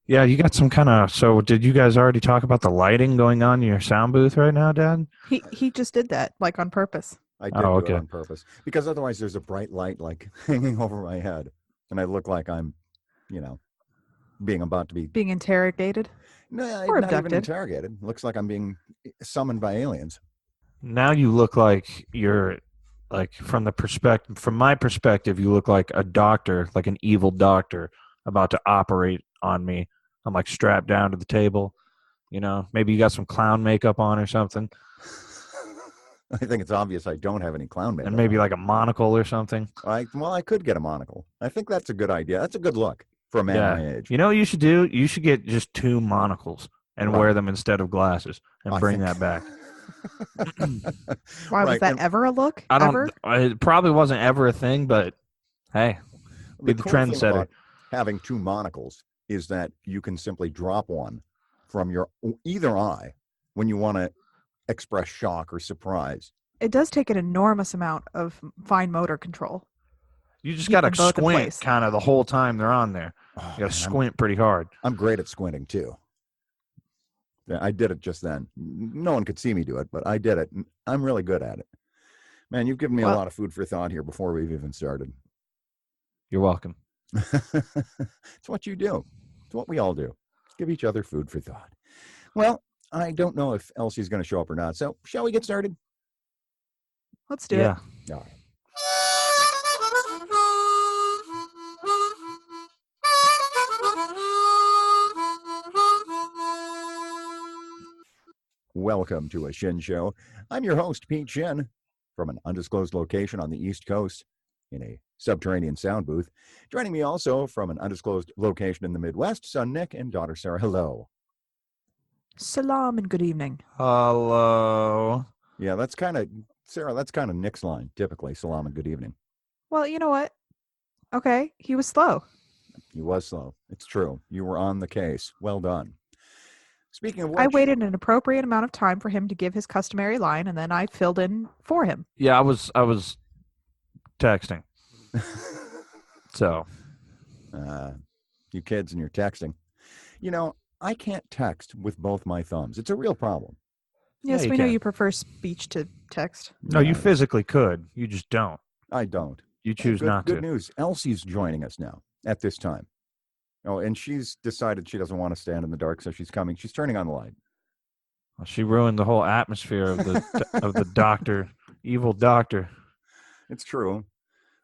Yeah, you got some kind of. So, did you guys already talk about the lighting going on in your sound booth right now, Dad? He just did that, like on purpose. I did Oh, do it okay. on purpose because otherwise there's a bright light like hanging over my head, and I look like I'm, you know, being about to be Being interrogated no, or not even abducted. interrogated. Looks like I'm being summoned by aliens. Now you look like you're like from my perspective, you look like a doctor, like an evil doctor about to operate on me. I'm like strapped down to the table. Maybe you got some clown makeup on or something, I think it's obvious I don't have any clown and makeup maybe on. like a monocle or something. I could get a monocle. I think that's a good idea. That's a good look for a man Yeah. my age. You know what you should do? You should get just two monocles and Right. wear them instead of glasses and I bring think that back. Why was right. that And ever a look? I don't. Ever? It probably wasn't ever a thing, but hey, be the the cool thing trendsetter. about having two monocles is that you can simply drop one from your either eye when you want to express shock or surprise. It does take an enormous amount of fine motor control You to just keep got to them both in squint place. kind of the whole time they're on there. Oh, You got to man, squint pretty hard. I'm great at squinting too. Yeah, I did it just then. No one could see me do it, but I did it. I'm really good at it. Man, you've given me a Well, lot of food for thought here before we've even started. You're welcome. It's what you do. It's what we all do. Give each other food for thought. Well, I don't know if Elsie's going to show up or not. So, shall we get started? let's do Yeah. it. All right. Welcome to a Shin Show. I'm your host, Pete Shin, from an undisclosed location on the East Coast in a subterranean sound booth. Joining me also from an undisclosed location in the Midwest, son Nick and daughter Sara. Hello. Salam and good evening. Hello. Yeah, that's kind of, Sara, that's kind of Nick's line, typically. Salam and good evening. Well, you know what? Okay, he was slow. He was slow. It's true. You were on the case. Well done. Speaking of which, I waited an appropriate amount of time for him to give his customary line, and then I filled in for him. Yeah, I was texting. So, you kids and your texting. You know, I can't text with both my thumbs. It's a real problem. Yes, you we know can. you prefer speech to text. No, you Yeah, physically could. You just don't. I don't. You Hey, choose not good to. news. Elsie's joining us now at this time. Oh, and she's decided she doesn't want to stand in the dark, so she's coming. She's turning on the light. Well, she ruined the whole atmosphere of the doctor, evil doctor. It's true,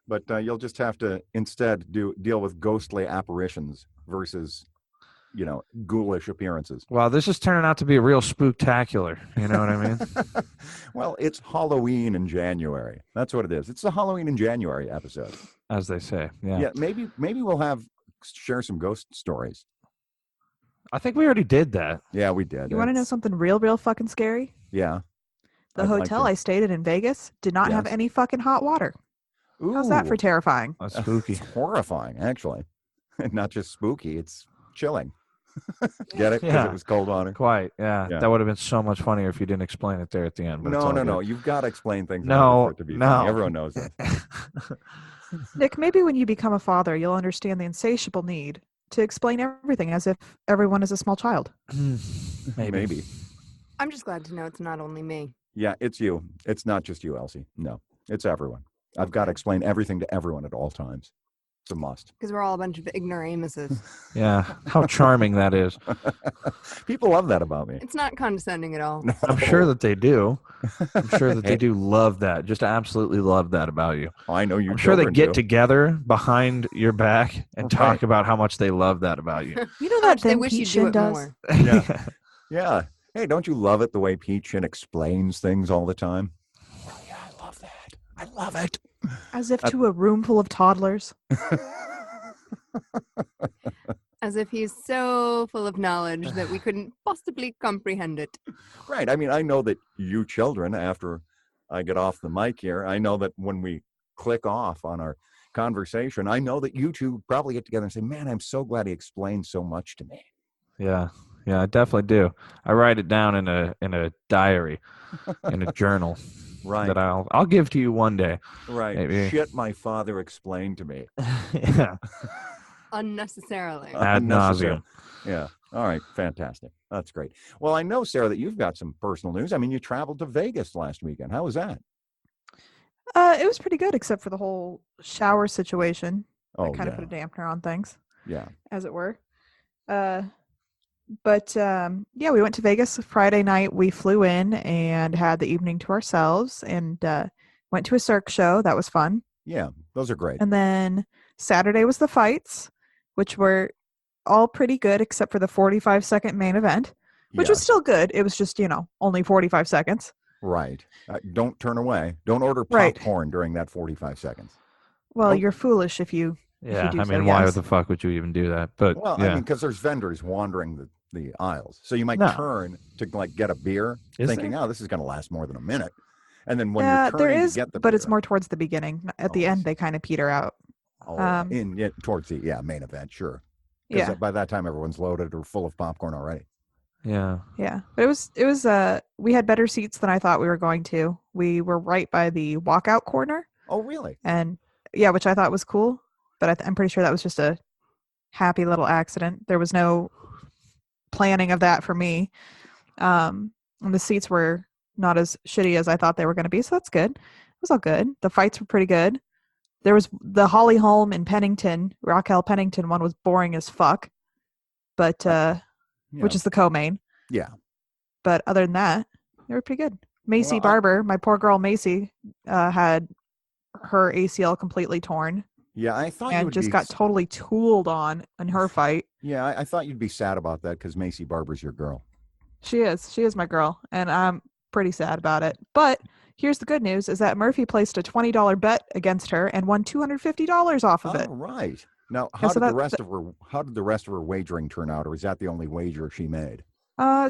but you'll just have to instead deal with ghostly apparitions versus, ghoulish appearances. Wow, this is turning out to be a real spooktacular. You know what I mean? Well, it's Halloween in January. That's what it is. It's the Halloween in January episode. As they say. Yeah. Yeah, maybe we'll share some ghost stories. I think we already did that. Yeah, we did. You want to know something real fucking scary? Yeah. The I'd like hotel to. I stayed in Vegas did not have Yes. any fucking hot water. How's that for Ooh. terrifying? That's spooky. It's horrifying, actually. Not just spooky, it's chilling. Get it? Because Yeah. it was cold water. Quite. Yeah. Yeah. That would have been so much funnier if you didn't explain it there at the end. But it's all No. good. You've got to explain things in No, order for it to be no. funny. Everyone knows that. Nick, maybe when you become a father, you'll understand the insatiable need to explain everything as if everyone is a small child. Maybe. I'm just glad to know it's not only me. Yeah, it's you. It's not just you, Elsie. No, it's everyone. I've got to explain everything to everyone at all times. It's a must. Because we're all a bunch of ignoramuses. Yeah. How charming that is. People love that about me. It's not condescending at all. No. I'm sure that they do. I'm sure that they do love that. Just absolutely love that about you. I know you. I'm sure they children get do. together behind your back and talk Right. about how much they love that about you. You know How that much they thing wish Pete you'd do Shin it does? more. Yeah. Yeah. Hey, don't you love it the way Pete Shin explains things all the time? Oh, yeah, I love that. I love it. As if to a room full of toddlers. As if he's so full of knowledge that we couldn't possibly comprehend it. Right. I mean, I know that you children, after I get off the mic here, I know that when we click off on our conversation, I know that you two probably get together and say, man, I'm so glad he explained so much to me. Yeah. Yeah, I definitely do. I write it down in a diary, in a journal Right. that I'll give to you one day. Right. Maybe. Shit my father explained to me. Yeah. unnecessarily. Ad Unnecessary. nauseum. Yeah. All right. Fantastic. That's great. Well, I know, Sarah, that you've got some personal news. I mean, you traveled to Vegas last weekend. How was that? It was pretty good, except for the whole shower situation. Oh, That kind of yeah. put a dampener on things, Yeah. as it were. Uh, but yeah, we went to Vegas Friday night. We flew in and had the evening to ourselves, and went to a Cirque show. That was fun. Yeah. Those are great. And then Saturday was the fights, which were all pretty good, except for the 45-second main event, which was Yes. still good. It was just, only 45 seconds. Right. Don't turn away. Don't order Right. popcorn during that 45 seconds. Well, Oh. you're foolish if you Yeah, do I so, mean, why yes. the fuck would you even do that? But Well, yeah. I mean, because there's vendors wandering the aisles. So you might No. turn to like get a beer, Is thinking, there? oh, this is going to last more than a minute. And then when you're there turning is, to get the but beer, it's more towards the beginning. At the Oh, I end, see. they kind of peter out. oh, towards the main event, sure. Because Yeah, by that time, everyone's loaded or full of popcorn already. Yeah. yeah. But it was. We had better seats than I thought we were going to. We were right by the walkout corner, Oh, really? and yeah, which I thought was cool. But I'm pretty sure that was just a happy little accident. There was no planning of that for me. And the seats were not as shitty as I thought they were going to be, so that's good. It was all good. The fights were pretty good. There was the Holly Holm and Pennington, Raquel Pennington one was boring as fuck, but Yeah. which is the co-main. Yeah. But other than that, they were pretty good. Macy Well, Barber, my poor girl Macy, had her ACL completely torn Yeah, I thought you and would just be. got totally tooled on in her fight. Yeah, I thought you'd be sad about that because Macy Barber's your girl. She is my girl, and I'm pretty sad about it. But here's the good news: is that Murphy placed a $20 bet against her and won $250 off of Oh, it. right. Now, Yeah, how so did the rest of her wagering turn out, or was that the only wager she made?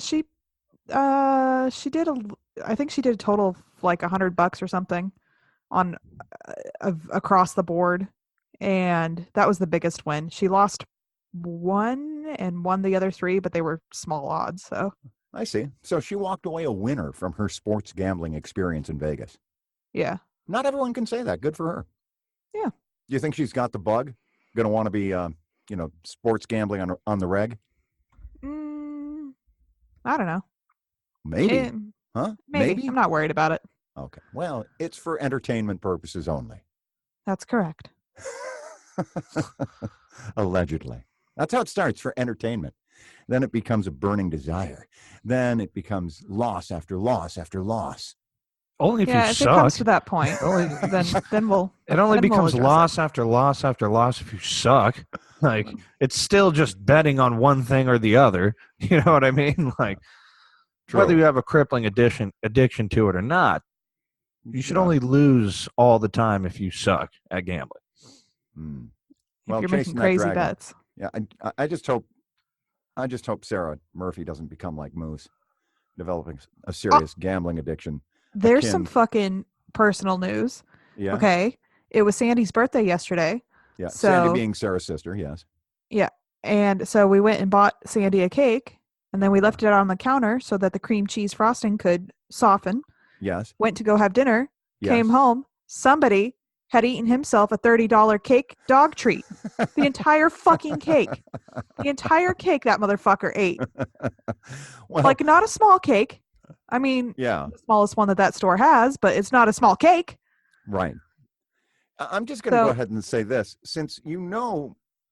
She did I think she did a total of like $100 or something on across the board, and that was the biggest win. She lost one and won the other three, but they were small odds. So I see. So she walked away a winner from her sports gambling experience in Vegas. yeah, Not everyone can say that. Good for her. Yeah. Do you think she's got the bug? Going to want to be, sports gambling on the reg? I don't know. Maybe. Huh? Maybe. I'm not worried about it. Okay. Well, it's for entertainment purposes only. That's correct. Allegedly. That's how it starts, for entertainment. Then it becomes a burning desire. Then it becomes loss after loss after loss. Only if Yeah, you if suck. it comes to that point, Only- then we'll. It only then we'll becomes address loss after loss after loss if you suck. Like, it's still just betting on one thing or the other. You know what I mean? Like, whether True. you have a crippling addiction to it or not, you should Yeah. only lose all the time if you suck at gambling. Hmm. If Well, you're chasing making that crazy dragon. bets. Yeah, I just hope Sarah Murphy doesn't become like Moose, developing a serious gambling addiction. There's some akin- fucking personal news. Yeah. Okay. It was Sandy's birthday yesterday. Yeah. So, Sandy being Sarah's sister. Yes. yeah. And so we went and bought Sandy a cake, and then we left it on the counter so that the cream cheese frosting could soften. Yes. Went to go have dinner, Yes. came home. Somebody had eaten himself a $30 cake dog treat. The entire fucking cake. The entire cake that motherfucker ate. Well, Like, not a small cake. I mean, yeah. the smallest one that store has, but it's not a small cake. Right. I'm just going to go So- ahead and say this. Since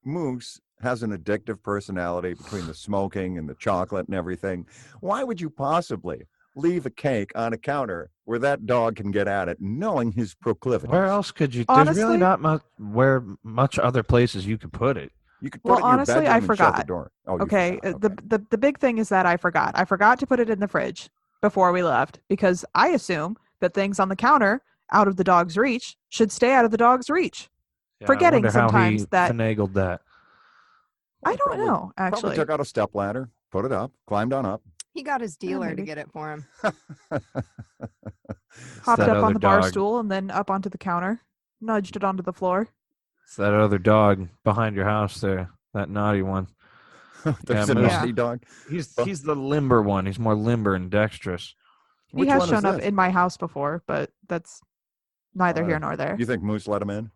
Moose has an addictive personality between the smoking and the chocolate and everything, why would you possibly leave a cake on a counter where that dog can get at it, knowing his proclivities? Where else could you? There's really Honestly- not much other places you could put it. You could put Well, it in your honestly, I bedroom and shut the forgot. door. Oh, you Okay. forgot. Okay. The big thing is that I forgot. I forgot to put it in the fridge before we left because I assume that things on the counter out of the dog's reach should stay out of the dog's reach. Yeah, Forgetting I wonder how sometimes he that- finagled that. I don't Probably- know, Probably actually. took out a step ladder, put it up, climbed on up. He got his dealer to maybe. get it for him. Hopped that up on other the bar dog. stool and then up onto the counter, nudged it onto the floor. It's that other dog behind your house there, that naughty one. There's Yeah, a Moose. naughty dog. He's the limber one. He's more limber and dexterous. Which he has one is shown up this? in my house before, but that's neither here nor there. You think Moose let him in?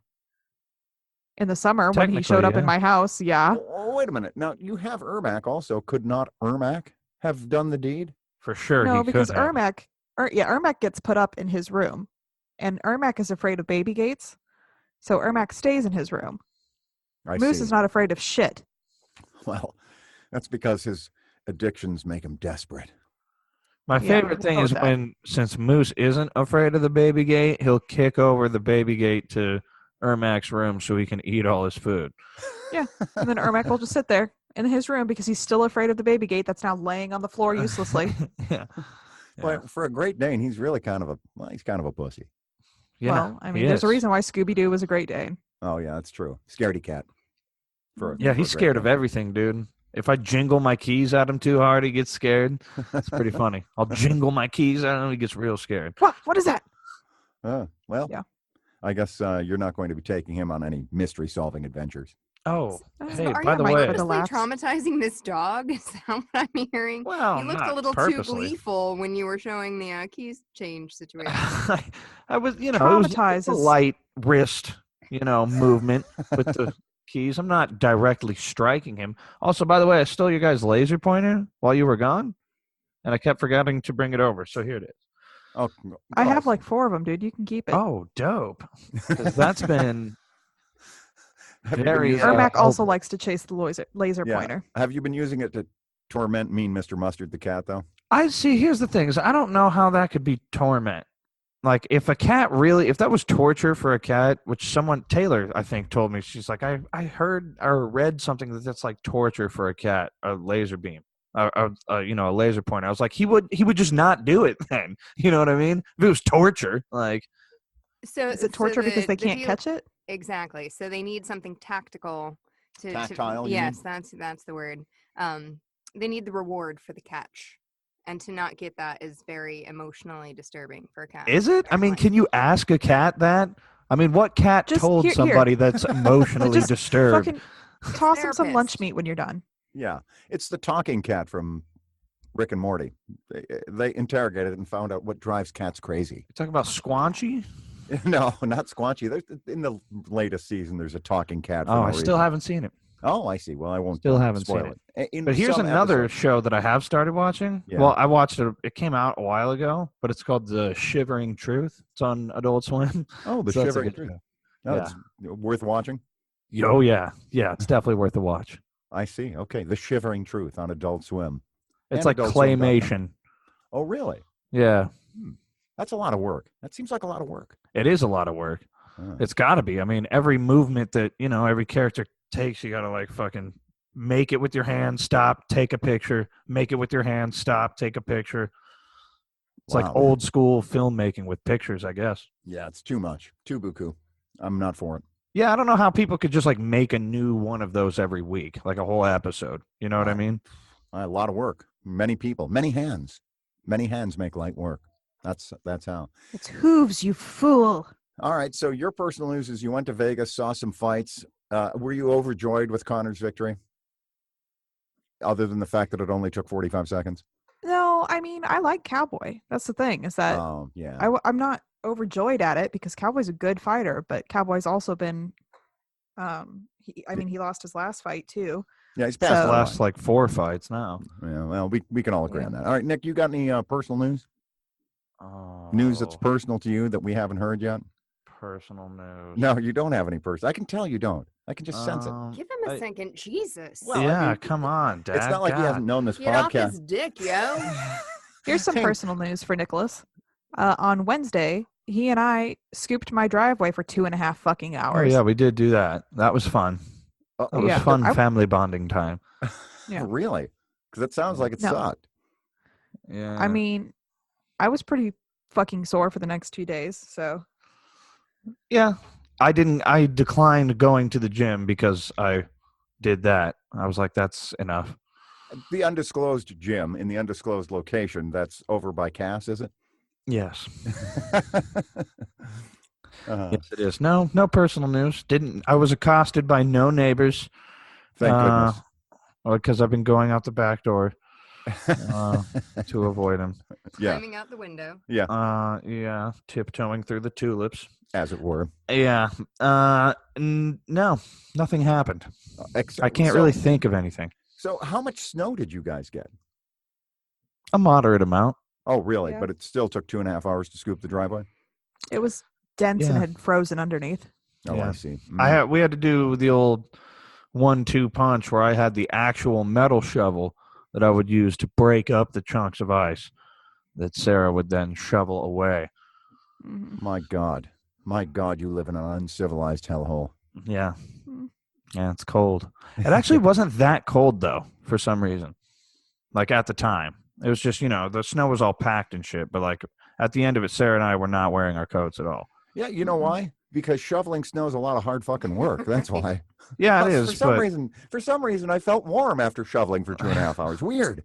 in the summer when he Technically, showed up in yeah. my house. Yeah. Oh, wait a minute. Now, you have Ermac also. Could not Ermac have done the deed? For sure, No, he because could have. Ermac gets put up in his room, and Ermac is afraid of baby gates, so Ermac stays in his room. I Moose see. is not afraid of shit. Well, that's because his addictions make him desperate. My Yeah, favorite we'll thing go is with that. when, since Moose isn't afraid of the baby gate, he'll kick over the baby gate to Ermac's room so he can eat all his food. Yeah, and then Ermac will just sit there in his room because he's still afraid of the baby gate that's now laying on the floor uselessly. Yeah. But for a Great Dane, he's really kind of a pussy. Yeah, Well, I he mean, there's a is. reason why Scooby-Doo was a Great Dane. Oh, yeah, that's true. Scaredy cat. Yeah, he's scared of everything, dude. If I jingle my keys at him too hard, he gets scared. It's pretty funny. I'll jingle my keys at him, he gets real scared. What is that? Well, Yeah. I guess you're not going to be taking him on any mystery-solving adventures. Oh, So hey, Are by you the way, for the purposely laughs. traumatizing this dog? Is that what I'm hearing? well, You looked not a little purposely. too gleeful when you were showing the keys change situation. I was, it was a Traumatizes. light wrist, movement with the keys. I'm not directly striking him. Also, by the way, I stole your guys' laser pointer while you were gone, and I kept forgetting to bring it over. So here it is. Oh, I have like 4 of them, dude. You can keep it. Oh, dope. 'Cause that's been Have you been very. using Ermac also helpful. likes to chase the laser Yeah. pointer. Have you been using it to torment mean Mr. Mustard the cat, though? I see. Here's the thing: is I don't know how that could be torment. Like, if that was torture for a cat, which Taylor, I think, told me, she's like, I heard or read something that's like torture for a cat, a laser beam, a laser pointer. I was like, he would just not do it then. You know what I mean? If it was torture, like, So Is it torture because they the can't deal- catch it? Exactly. So they need something tactical to Tactile, you yes, mean? that's the word. They need the reward for the catch. And to not get that is very emotionally disturbing for a cat. is it? I mean, apparently. can you ask a cat that? I mean, what cat Just told here- somebody that's emotionally Just disturbed? fucking toss him some lunch Therapist. meat when you're done. Yeah. It's the talking cat from Rick and Morty. They interrogated it and found out what drives cats crazy. You talking about Squanchy? No, not Squanchy. In the latest season, there's a talking cat. For Oh, no I still reason. haven't seen it. Oh, I see. Well, I won't Still haven't spoil seen it. But here's some another episodes- show that I have started watching. Yeah. Well, I watched it. It came out a while ago, but it's called The Shivering Truth. It's on Adult Swim. Oh, the So that's a Shivering good Truth. show. No, Yeah. it's worth watching. Oh, yeah. Yeah, it's definitely worth a watch. I see. Okay, the Shivering Truth on Adult Swim. It's And like AdultSwim.com. claymation. Oh, really? Yeah, That's a lot of work. That seems like a lot of work. it is a lot of work. Oh. It's got to be. I mean, every movement that, every character takes, you got to like fucking make it with your hand, stop, take a picture, make it with your hand, stop, take a picture. It's like Wow. old school filmmaking with pictures, I guess. Yeah, it's too much. Too buku. I'm not for it. Yeah, I don't know how people could just like make a new one of those every week, like a whole episode. You know what I Wow. mean? A lot of work. Many people. Many hands. Many hands make light work. That's how. It's hooves, you fool. All right. So your personal news is you went to Vegas, saw some fights. Were you overjoyed with Connor's victory? Other than the fact that it only took 45 seconds? No, I mean, I like Cowboy. That's the thing, is that Oh, yeah. I'm not overjoyed at it because Cowboy's a good fighter, but Cowboy's also been, he lost his last fight too. Yeah, he's passed So- the Last line. like 4 fights now. Yeah, well, we can all agree Yeah. on that. All right, Nick, you got any personal news? Oh, News that's personal to you that we haven't heard yet? personal news. No, you don't have any personal. I can tell you don't. I can just sense it. Give him a second. Jesus. Well, I yeah, mean, come on, Dad. It's not like he God. hasn't known this Get off podcast. his dick, yo. Here's some Hey. personal news for Nicholas. On Wednesday, he and I scooped my driveway for 2.5 fucking Oh hours. yeah, we did do that. That was fun. That was Yeah. fun I- family bonding time. Yeah. Really? Because it sounds like it No. sucked. Yeah. I mean, I was pretty fucking sore for the next 2 days, so yeah. I declined going to the gym because I did that. I was like, that's enough. The undisclosed gym in the undisclosed location, that's over by Cass, is it? Yes. Uh, Yes, it is. No personal news. I was accosted by no neighbors. Thank goodness. Because I've been going out the back door to avoid them. Yeah. Climbing out the window. Yeah, tiptoeing through the tulips. as it were. Yeah. No, nothing happened. I can't so, really think of anything. So how much snow did you guys get? A moderate amount. Oh, really? Yeah. But it still took 2.5 hours to scoop the driveway? It was dense and Yeah. had frozen underneath. Oh, Yeah. I see. Mm. We had to do the old 1-2 punch where I had the actual metal shovel that I would use to break up the chunks of ice that Sarah would then shovel away. Mhm. My God, you live in an uncivilized hellhole. Yeah. Mm. Yeah, it's cold. It actually wasn't that cold, though, for some reason. Like, at the time. It was just, the snow was all packed and shit. But, like, at the end of it, Sarah and I were not wearing our coats at all. Yeah, you know why? Because shoveling snow is a lot of hard fucking work. That's why. Yeah, it For is. some But reason, I felt warm after shoveling for 2.5 hours. Weird.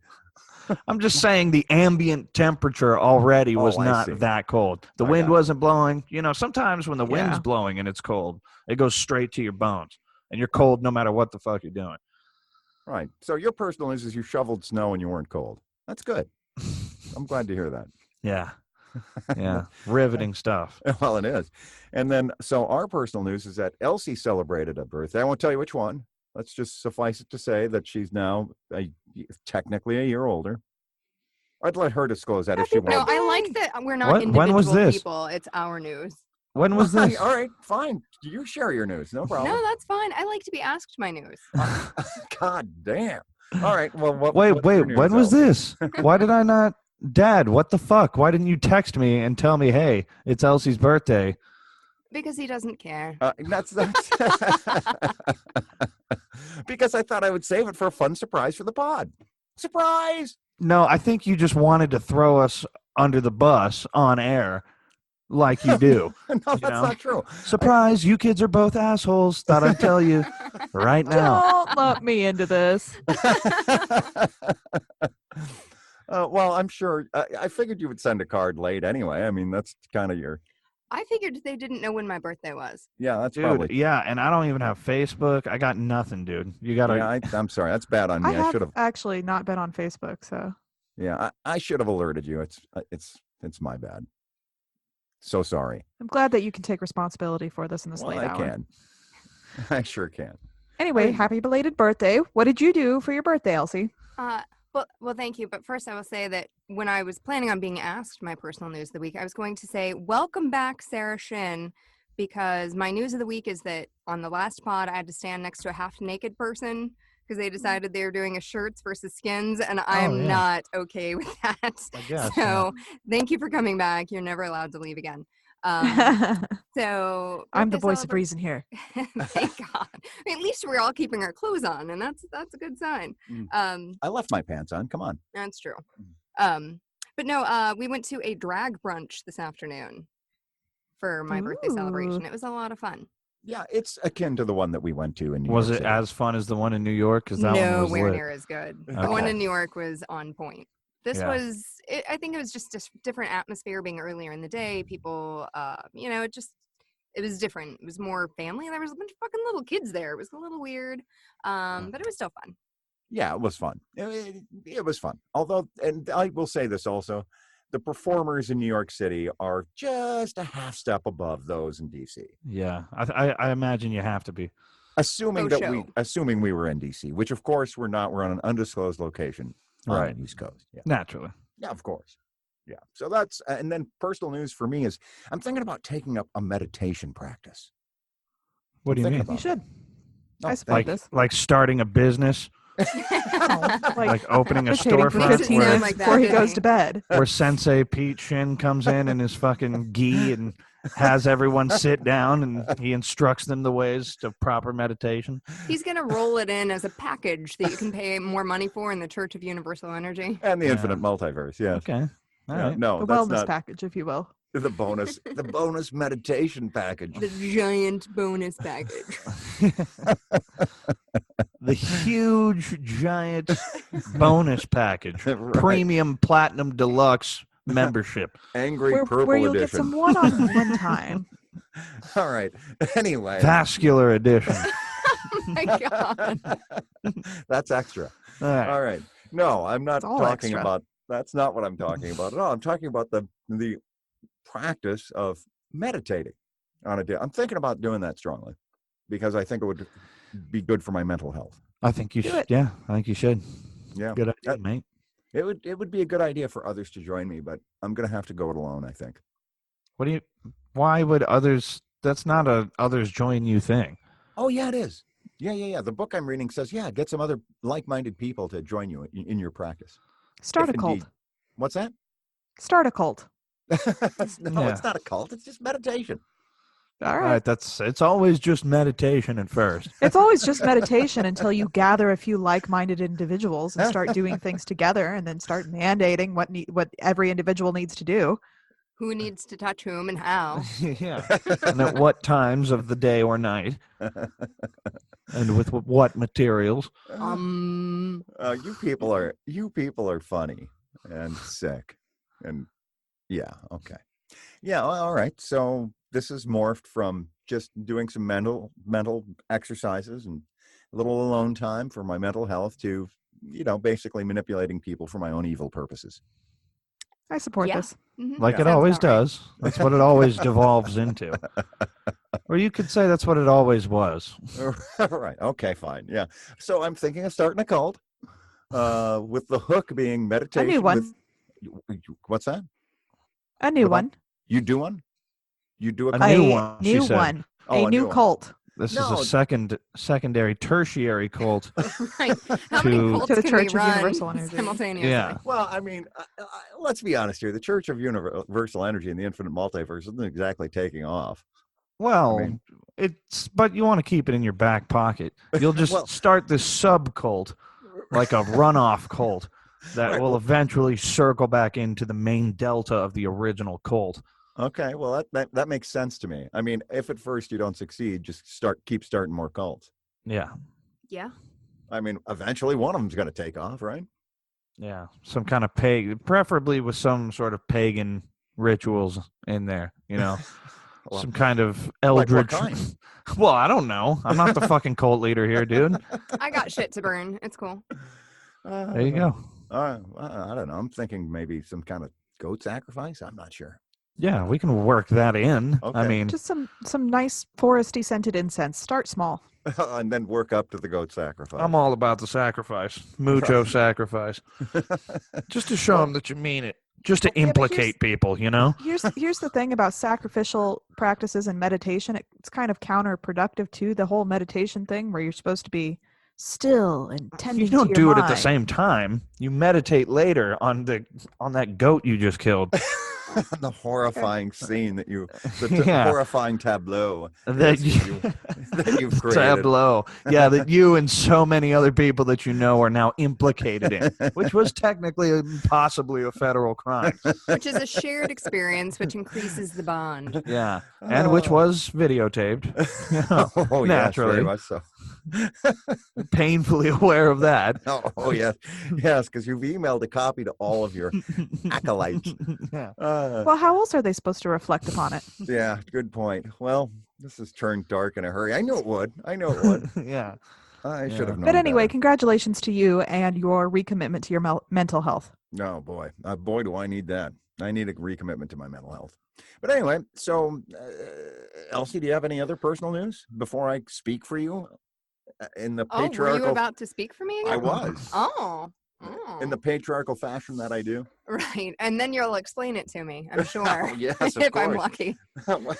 I'm just saying the ambient temperature already was I not see. that cold. The I wind got it. wasn't blowing. Sometimes when the wind's Yeah. blowing and it's cold, it goes straight to your bones. And you're cold no matter what the fuck you're doing. Right. So your personal news is you shoveled snow and you weren't cold. That's good. I'm glad to hear that. Yeah. Yeah. Riveting stuff. Well, it is. And then, so our personal news is that Elsie celebrated a birthday. I won't tell you which one. Let's just suffice it to say that she's now technically a year older. I'd let her disclose that if she No, wants. I like that we're not What? individual When was this? people. It's our news. When was this? All right, fine. You share your news. No problem. No, that's fine. I like to be asked my news. God damn. All right. Well, Wait. what's your news, When was Elsie? this? Why did I not? Dad, what the fuck? Why didn't you text me and tell me, hey, it's Elsie's birthday? Because he doesn't care. That's because I thought I would save it for a fun surprise for the pod. Surprise! No, I think you just wanted to throw us under the bus on air like you do. No, that's know? not true. Surprise, you kids are both assholes. Thought I'd tell you right now. Don't let me into this. Well, I'm sure. I figured you would send a card late anyway. I mean, that's kind of your. I figured they didn't know when my birthday was. Yeah, that's Dude, probably. yeah, and I don't even have Facebook. I got nothing, dude. You got to. Yeah, I'm sorry. That's bad on me. I I should have have. actually not been on Facebook, so Yeah, I should have alerted you. It's my bad. So sorry. I'm glad that you can take responsibility for this in this Well, late I hour. can. I sure can. Anyway, happy belated birthday. What did you do for your birthday, Elsie? Well, thank you. But first, I will say that when I was planning on being asked my personal news of the week, I was going to say, welcome back, Sarah Shin, because my news of the week is that on the last pod, I had to stand next to a half-naked person because they decided they were doing a shirts versus skins, and I'm yeah. not okay with that. I guess, So thank you for coming back. You're never allowed to leave again. So I'm the birthday voice of reason here. Thank God. I mean, at least we're all keeping our clothes on, and that's a good sign. I left my pants on. Come on. That's true. But no, we went to a drag brunch this afternoon for my birthday celebration. Ooh. It was a lot of fun. Yeah, it's akin to the one that we went to in New Was York it City. as fun as the one in New York? Because that one was Nowhere lit. near as good. The Okay. one in New York was on point. This Yeah. was, I think it was just a different atmosphere being earlier in the day. People, it was different. It was more family. There was a bunch of fucking little kids there. It was a little weird, but it was still fun. Yeah, it was fun. It was fun. Although, and I will say this also, the performers in New York City are just a half step above those in DC. Yeah, I imagine you have to be. Assuming Faux that show. we were in DC, which of course we're not. We're on an undisclosed location on Right. the East Coast. Yeah. Naturally. Yeah, of course. Yeah. So that's, and then personal news for me is I'm thinking about taking up a meditation practice. What do you thinking mean? about You should. Oh, I support this. Like starting a business, like opening a Meditating for storefront 15 where- minutes like that, before he didn't goes he? to bed. where Sensei Pete Shin comes in his fucking gi and has everyone sit down and he instructs them the ways to proper meditation. He's going to roll it in as a package that you can pay more money for in the Church of Universal Energy. And the Yeah. infinite multiverse. Yes. Okay. All Yeah, right. no, The that's wellness not package, if you will. the bonus meditation package. The giant bonus package. The huge, giant bonus package. Right. Premium Platinum Deluxe membership. Angry Where Purple you'll Edition. get some one-on-one time. All right. Anyway, Vascular edition. Oh my God. that's extra. All right. All right. No, I'm not It's all talking extra. about. That's not what I'm talking about at all. I'm talking about the practice of meditating. on a day. I'm thinking about doing that strongly because I think it would be good for my mental health. I think you Do should. it. Yeah, I think you should. Yeah. Good idea, mate. It would be a good idea for others to join me, but I'm going to have to go it alone, I think. Why would others? That's not a others join you thing. Oh, yeah, it is. Yeah. The book I'm reading says, get some other like-minded people to join you in your practice. Start If a cult. indeed. What's that? Start a cult. No, Yeah. it's not a cult. It's just meditation. All All right. right, it's always just meditation at first. It's always just meditation until you gather a few like-minded individuals and start doing things together, and then start mandating what every individual needs to do. Who needs to touch whom and how? Yeah, and at what times of the day or night, and with what materials. You people are funny and sick, and yeah, okay, yeah, well, all right. So this has morphed from just doing some mental exercises and a little alone time for my mental health to, basically manipulating people for my own evil purposes. I support Yeah. this. Mhm. Like it Sounds always about right. does. That's what it always devolves into. Or you could say that's what it always was. Right. Okay, fine. Yeah. So I'm thinking of starting a cult, with the hook being meditation. A new one. What's that? A new What about- one. You do one? You do a A cult? new A one, she new said. one. Oh, a new one. cult. This No. is a secondary, tertiary cult. Right. How many To- cults To the can Church we of run Universal Energy. simultaneously? Yeah. Well, I mean, let's be honest here. The Church of Universal Energy and the Infinite Multiverse isn't exactly taking off. Well, I mean- but you want to keep it in your back pocket. You'll just Well- start this sub cult, like a runoff cult, that Right, will well- eventually circle back into the main delta of the original cult. Okay, well, that makes sense to me. I mean, if at first you don't succeed, just keep starting more cults. Yeah. Yeah. I mean, eventually one of them's going to take off, right? Yeah. Some kind of preferably with some sort of pagan rituals in there, Well, some kind of like what eldritch. kind? Well, I don't know. I'm not the fucking cult leader here, dude. I got shit to burn. It's cool. There you go. I don't know. I'm thinking maybe some kind of goat sacrifice. I'm not sure. Yeah, we can work that in. I Okay. mean, Just some nice foresty scented incense. Start small. And then work up to the goat sacrifice. I'm all about the sacrifice. Mucho sacrifice. Just to show them that you mean it. Just to Yeah, but implicate people, Here's the thing about sacrificial practices and meditation. It's kind of counterproductive to the whole meditation thing, where you're supposed to be still and tending You don't to do your it at the mind. same time. You meditate later on that goat you just killed. The horrifying scene the Yeah. horrifying tableau That that you've created. tableau. Yeah, that you and so many other people that you know are now implicated in, which was technically possibly a federal crime. Which is a shared experience, which increases the bond. Yeah, and which was videotaped. Oh, yes, very naturally. much so. Painfully aware of that. Oh yes, because you've emailed a copy to all of your acolytes. Yeah. Well, how else are they supposed to reflect upon it? Yeah, good point. Well, this has turned dark in a hurry. I knew it would. Yeah. I Yeah. should have known. But anyway, better. congratulations to you and your recommitment to your mental health. Oh boy, boy, do I need that. I need a recommitment to my mental health. But anyway, so Elsie, do you have any other personal news before I speak for you? In the Oh, were patriarchal, you about to speak for me again? I was. Oh. In the patriarchal fashion that I do. Right. And then you'll explain it to me, I'm sure. Oh, yes, of if I'm course. lucky.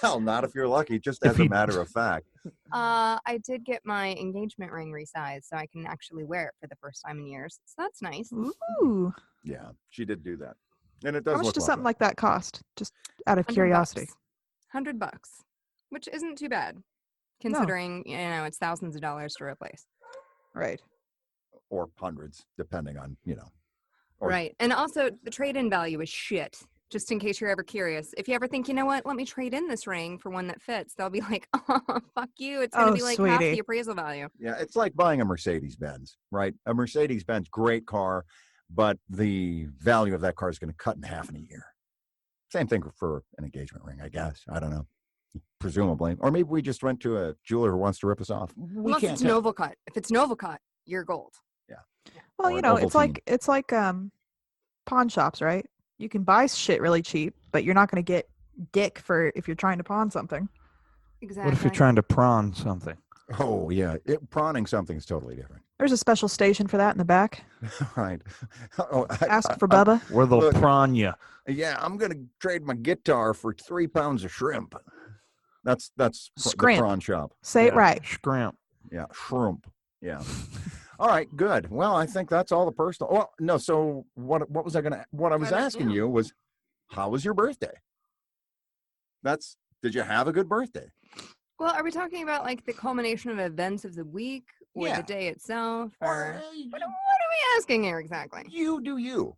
Well, not if you're lucky, just If as a he- matter of fact. I did get my engagement ring resized so I can actually wear it for the first time in years. So that's nice. Ooh. Yeah, she did do that. And it does How much look does something lovely. like that cost? Just out of $100. curiosity. $100, which isn't too bad, considering it's thousands of dollars to replace. Right. Or hundreds, depending on, Or- Right, and also the trade-in value is shit. Just in case you're ever curious, if you ever think, you know what, let me trade in this ring for one that fits, they'll be like, oh, fuck you, it's gonna Oh, be like half sweetie. the appraisal value. Yeah, it's like buying a Mercedes-Benz, right? A Mercedes-Benz, great car, but the value of that car is going to cut in half in a year. Same thing for an engagement ring, I guess. I don't know. Presumably. Or maybe we just went to a jeweler who wants to rip us off. We Unless can't it's tell. Novocut. If it's Novocut, you're gold. Well, Or an Ovaltine. it's like pawn shops, right? You can buy shit really cheap, but you're not going to get dick for if you're trying to pawn something. Exactly. What if you're trying to prawn something? Oh, yeah. Prawning something is totally different. There's a special station for that in the back. Right. Oh, Ask for Bubba. Where they'll Look. prawn you. yeah, I'm going to trade my guitar for 3 pounds of shrimp. That's the Scrimp. prawn shop. Say it right. Scrimp. Yeah, shrimp. Yeah. All right, good. Well, I think that's all the personal. Well, no. So what was I gonna? What I was asking you was, how was your birthday? Did you have a good birthday? Well, are we talking about like the culmination of events of the week or Yeah. the day itself? Or Or, what are we asking here exactly? you do you.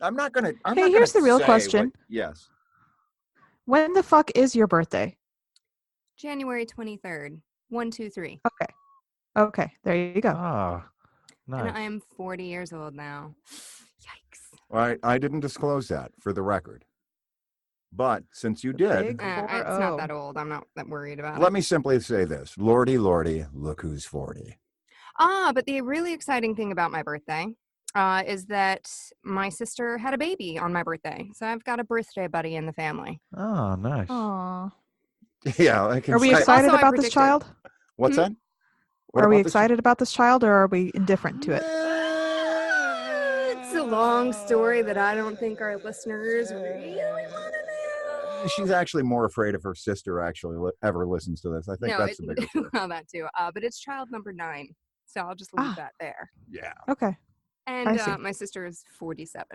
I'm not gonna. I'm Hey, not here's gonna the real say question. what- yes. When the fuck is your birthday? January 23rd. 1, 2, 3. Okay, there you go. Ah, And nice. I am 40 years old now. Yikes. All right. I didn't disclose that for the record, but since you did, Big It's 4-0. not that old. I'm not that worried about let it. me simply say this: Lordy, Lordy, look who's 40. But the really exciting thing about my birthday is that my sister had a baby on my birthday. So I've got a birthday buddy in the family. Oh, nice. Aw. Yeah, I can. Are we say- excited Also, I about this predicted- child? What's Hmm? that? What Are we about this- excited about this child, or are we indifferent to it? It's a long story that I don't think our listeners really want to know. She's actually more afraid if her sister actually ever listens to this. I think that's the bigger story. well, that too. But it's child number 9. So I'll just leave that there. Yeah. Okay. And see. my sister is 47.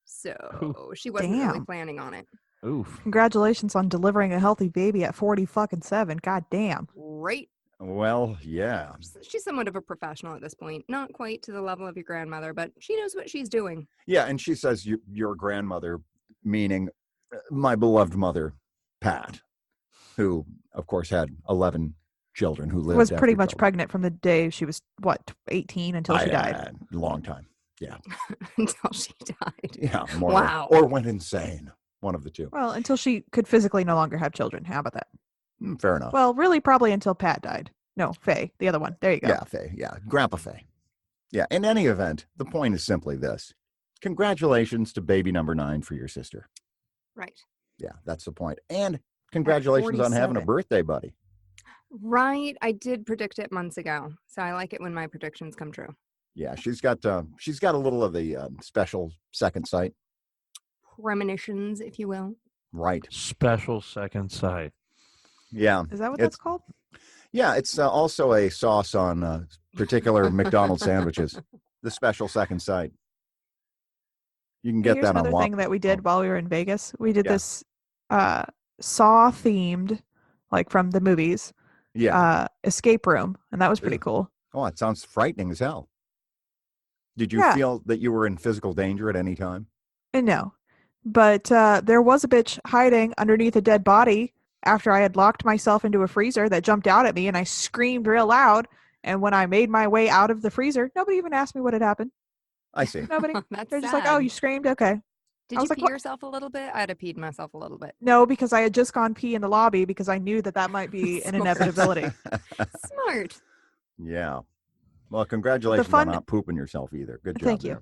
So Ooh. she wasn't really Damn. planning on it. Oof. Congratulations on delivering a healthy baby at 40-7. God damn. Right. Well, yeah. She's somewhat of a professional at this point. Not quite to the level of your grandmother, but she knows what she's doing. Yeah, and she says your grandmother, meaning my beloved mother, Pat, who, of course, had 11 children who lived Was after pretty much children. pregnant from the day she was, 18 until she died. Long time. Until she died. Yeah, more Wow. or went insane. One of the two. Well, until she could physically no longer have children. How about that? Fair enough. Well, really, probably until Pat died. No, Faye, the other one. There you go. Yeah, Faye. Yeah, Grandpa Faye. Yeah, in any event, the point is simply this. Congratulations to baby number 9 for your sister. Right. Yeah, that's the point. And congratulations on having a 47. birthday buddy. Right. I did predict it months ago. So I like it when my predictions come true. Yeah, she's got a little of the special second sight. Premonitions, if you will. Right. Special second sight. Yeah. Is that what It's- that's called? Yeah, it's also a sauce on particular McDonald's sandwiches. The special second sight. You can get Here's that on another thing that we did while we were in Vegas. We did Yeah. this Saw themed, like from the movies, escape room, and that was pretty Ew. cool. Oh, it sounds frightening as hell. Did you Yeah. feel that you were in physical danger at any time? And no, but there was a bitch hiding underneath a dead body after I had locked myself into a freezer that jumped out at me, and I screamed real loud. And when I made my way out of the freezer, nobody even asked me what had happened. I see. Nobody. That's They're sad. just like, "Oh, you screamed? Okay." Did I you was like, pee "What?" yourself a little bit? I'd have peed myself a little bit. No, because I had just gone pee in the lobby because I knew that might be an Smart. inevitability. Smart. Yeah. Well, congratulations fun- on not pooping yourself either. Good job. Thank you.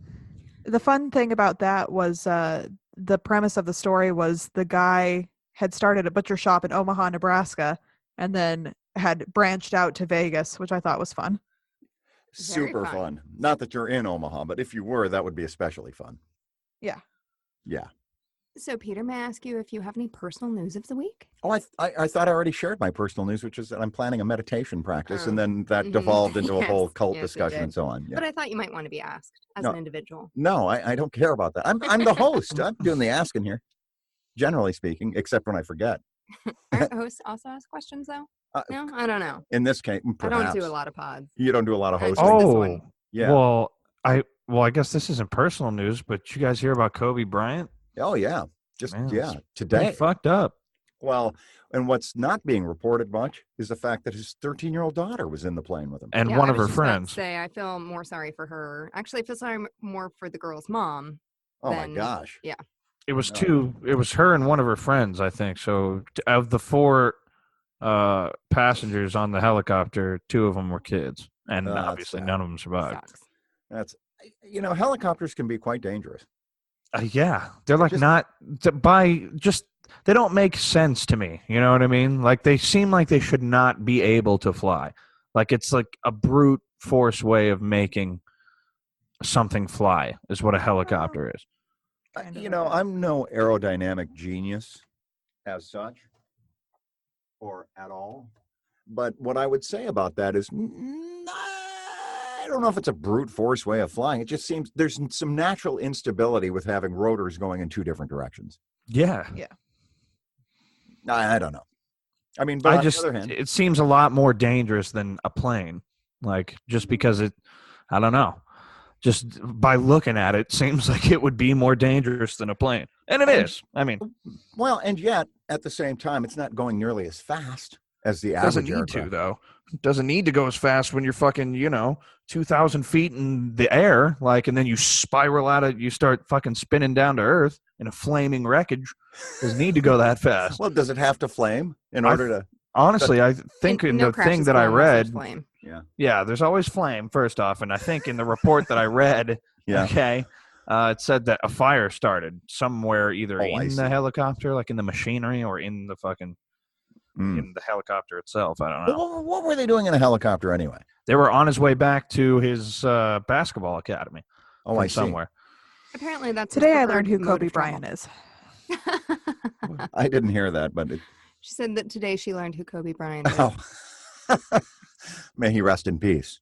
The fun thing about that was the premise of the story was the guy had started a butcher shop in Omaha, Nebraska, and then had branched out to Vegas, which I thought was fun. Very Super fun. fun. Not that you're in Omaha, but if you were, that would be especially fun. Yeah. Yeah. So, Peter, may I ask you if you have any personal news of the week? Oh, I thought I already shared my personal news, which is that I'm planning a meditation practice, and Oh. then that Mhm. devolved into a whole Yes, cult yes, it discussion did. and so on. Yeah. But I thought you might want to be asked as No. an individual. No, I don't care about that. I'm the host. I'm doing the asking here, generally speaking, except when I forget. Aren't hosts also ask questions, though? No, I don't know. In this case, perhaps. I don't do a lot of pods. You don't do a lot of I hosting. just- this Oh, one. Yeah. Well, I guess this isn't personal news, but you guys hear about Kobe Bryant? Oh, yeah. Just, Man, yeah, it's today. Pretty fucked up. Well, and what's not being reported much is the fact that his 13-year-old daughter was in the plane with him. And Yeah, one I of was her just about to friends. say, I feel more sorry for her. Actually, I feel sorry more for the girl's mom. Oh, my then- gosh. It was No. It was her and one of her friends, I think. So of the 4 passengers on the helicopter, 2 of them were kids, and That's obviously sad. none of them survived. Sucks. That's, helicopters can be quite dangerous. Yeah, they're like just- not by just they don't make sense to me. You know what I mean? Like they seem like they should not be able to fly. Like it's like a brute force way of making something fly is what a helicopter is. Kind of, You know, okay. I'm no aerodynamic genius as such or at all. But what I would say about that is I don't know if it's a brute force way of flying. It just seems there's some natural instability with having rotors going in two different directions. Yeah. I don't know. I mean, but I on just the other hand, it seems a lot more dangerous than a plane. Like just because I don't know. Just by looking at it, seems like it would be more dangerous than a plane. And it is. I mean, well, and yet at the same time, it's not going nearly as fast as the doesn't average need aircraft. to though. Doesn't need to go as fast when you're fucking, 2,000 feet in the air, like, and then you spiral out of, you start fucking spinning down to earth in a flaming wreckage. Doesn't need to go that fast. Well, does it have to flame in order to? Honestly, I think in no the crash thing is that I cool unless there's read, flame. yeah, there's always flame first off, and I think in the report that I read, Yeah. okay, it said that a fire started somewhere, either Oh, I in see. the helicopter, like in the machinery, or in the fucking in the helicopter itself. I don't know. Well, what were they doing in a helicopter anyway? They were on his way back to his basketball academy. Oh, from I see. somewhere. Apparently, that's his Today I preferred learned who mode Kobe of travel. Bryant is. I didn't hear that, but She said that today she learned who Kobe Bryant is. oh. May he rest in peace.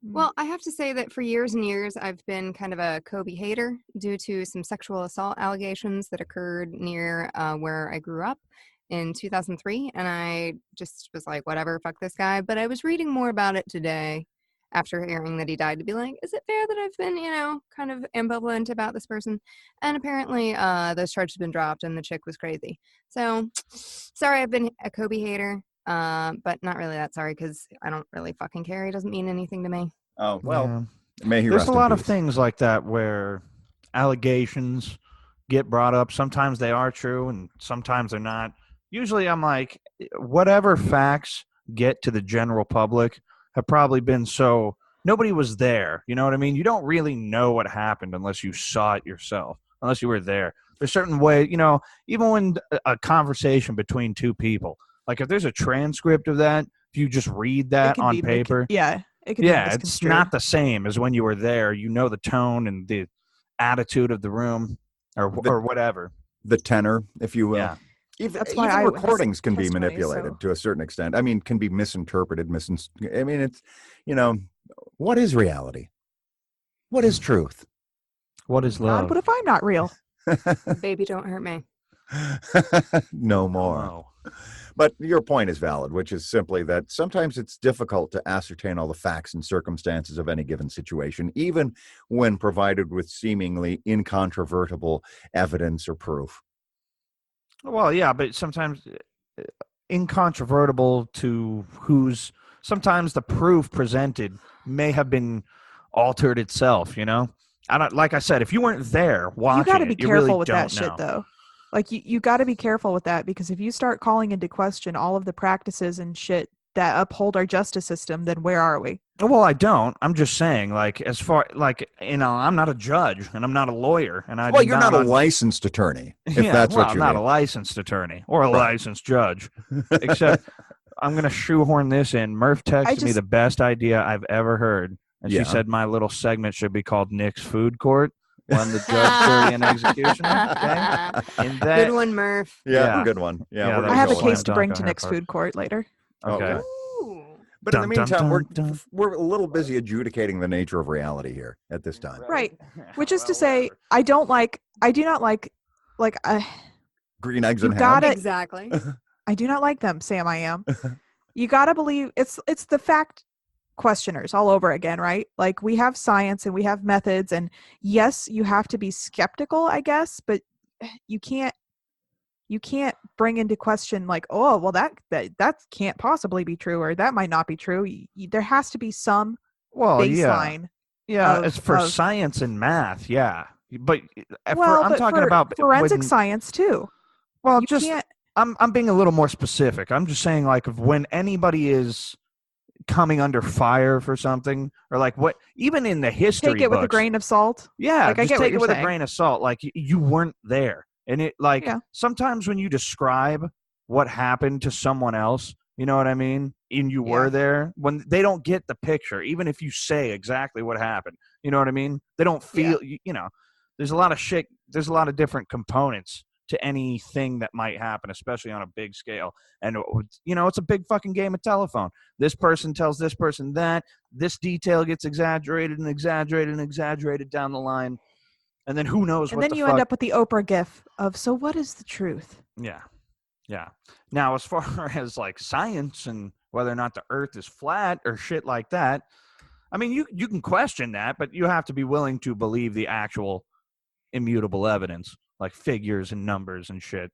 Well, I have to say that for years and years, I've been kind of a Kobe hater due to some sexual assault allegations that occurred near where I grew up in 2003. And I just was like, whatever, fuck this guy. But I was reading more about it today after hearing that he died to be like, is it fair that I've been, kind of ambivalent about this person? And apparently those charges have been dropped and the chick was crazy. So sorry, I've been a Kobe hater. But not really that sorry because I don't really fucking care. He doesn't mean anything to me. Oh, well, Yeah. may he There's rest a in lot of peace. things like that where allegations get brought up. Sometimes they are true and sometimes they're not. Usually I'm like, whatever facts get to the general public have probably been so nobody was there. You know what I mean? You don't really know what happened unless you saw it yourself, unless you were there. There's certain way, even when a conversation between two people, like if there's a transcript of that, if you just read that on paper, it could be it's misconstrued. not the same as when you were there. You know the tone and the attitude of the room or whatever. The tenor, if you will. Yeah. That's why even eyewitness recordings can be testimony is manipulated so- to a certain extent. I mean, can be misinterpreted. I mean, it's, what is reality? What is truth? What is God, love? what if I'm not real? Baby, don't hurt me. No more. Oh. But your point is valid, which is simply that sometimes it's difficult to ascertain all the facts and circumstances of any given situation, even when provided with seemingly incontrovertible evidence or proof. Well, yeah, but sometimes incontrovertible to sometimes the proof presented may have been altered itself, I don't, like I said, if you weren't there watching You got to be you careful really with don't that shit, know. though. Like you got to be careful with that because if you start calling into question all of the practices and shit that uphold our justice system, then where are we? Well, I don't. I'm just saying, like, as far I'm not a judge and I'm not a lawyer, and Well, you're not a licensed attorney, if that's what I'm you not mean. a licensed attorney or a Right. licensed judge. Except I'm going to shoehorn this in. Murph texted me the best idea I've ever heard, and Yeah. she said my little segment should be called Nick's Food Court. When the judge, jury, and executioner. Okay, and that, Good one, Murph. Yeah. Good one. Yeah, Yeah, we're that gonna I have go a on case that. to bring Dunk to on her Nick's part. food court later. Okay. Okay. Ooh. But in the Dun, dun, meantime, dun. we're a little busy adjudicating the nature of reality here at this time. Right. Which is to say, I do not like Green eggs You and ham. gotta- Exactly. I do not like them, Sam. I am. You got to believe it's the fact questioners all over again, right? Like we have science and we have methods, and yes, you have to be skeptical, I guess, but you can't bring into question like, oh, well that can't possibly be true, or that might not be true. There has to be some baseline. Yeah, it's for of- science and math. Yeah, but Well, I'm but talking for about forensic when- science too. Well, You just can't. I'm being a little more specific. I'm just saying, like, when anybody is coming under fire for something, or like what, even in the history Take it with a books, grain of salt. yeah, Like, I just get what take it you're with a saying. grain of salt. Like you weren't there, and it like Yeah. sometimes when you describe what happened to someone else, you know what I mean, and you were Yeah. there, when they don't get the picture, even if you say exactly what happened, you know what I mean, they don't feel. You know, there's a lot of shit. There's a lot of different components to anything that might happen, especially on a big scale. And you know, it's a big fucking game of telephone. This person tells this person that. This detail gets exaggerated and exaggerated and exaggerated down the line, and then who knows And what then the you fuck. end up with the Oprah gif of, so what is the truth? Yeah, yeah. Now, as far as like science and whether or not the Earth is flat or shit like that, I mean, you can question that, but you have to be willing to believe the actual immutable evidence, like figures and numbers and shit.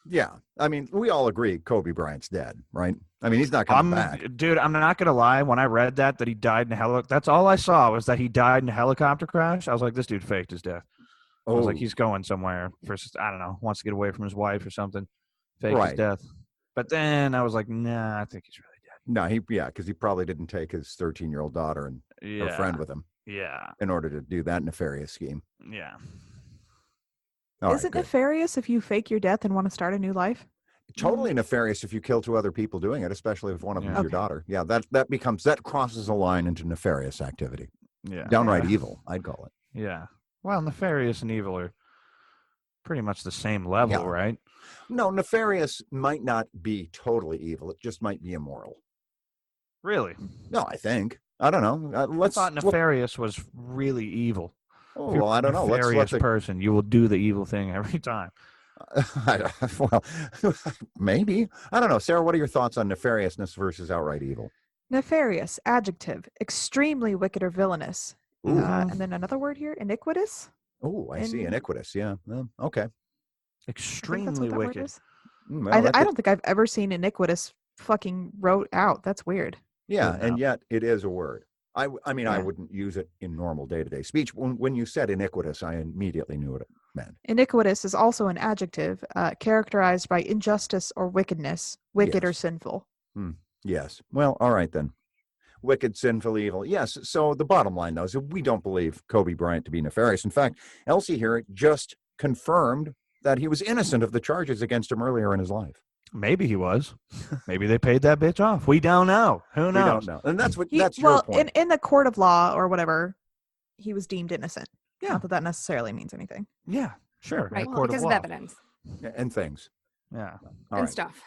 Yeah. I mean, we all agree Kobe Bryant's dead, right? I mean, he's not coming back. Dude, I'm not gonna lie. When I read that he died in a helicopter, that's all I saw was that he died in a helicopter crash. I was like, this dude faked his death. I was like, Oh, he's going somewhere for, I don't know, wants to get away from his wife or something. Faked his right. death. But then I was like, nah, I think he's really No, because he probably didn't take his 13-year-old daughter and dead. her Yeah. friend with him Yeah. in order to do that nefarious scheme. Yeah. All Is right, it good. nefarious if you fake your death and want to start a new life? Totally nefarious if you kill two other people doing it, especially if one of them is Yeah. your daughter. Yeah, that crosses a line into nefarious activity. Yeah. Downright Yeah. evil, I'd call it. Yeah. Well, nefarious and evil are pretty much the same level, Yeah. right? No, nefarious might not be totally evil. It just might be immoral. Really? No, I think. I don't know. I thought nefarious was really evil. Oh, If you're well, I don't know. a Let's nefarious person, you will do the evil thing every time. well, maybe. I don't know. Sarah, what are your thoughts on nefariousness versus outright evil? Nefarious, adjective, extremely wicked or villainous. Ooh. And then another word here, iniquitous. Oh, I see. In- Iniquitous. Yeah. Okay. I think that's Extremely what that word wicked. is. Well, I don't think I've ever seen iniquitous fucking wrote out. That's weird. yeah, No. and yet it is a word. I mean, I Yeah. wouldn't use it in normal day-to-day speech. When you said iniquitous, I immediately knew what it meant. Iniquitous is also an adjective characterized by injustice or wickedness, wicked or Yes. sinful. Yes. Well, all right then. Wicked, sinful, evil. Yes. So the bottom line, though, is that we don't believe Kobe Bryant to be nefarious. In fact, Elsie here just confirmed that he was innocent of the charges against him earlier in his life. Maybe he was. Maybe they paid that bitch off. We don't know. Who knows? We don't know. And that's Well, your point. in the court of law or whatever, he was deemed innocent. Yeah. Not that that necessarily means anything. Yeah, sure. Right, In a court because of of law. evidence And things. Yeah. All and right. stuff.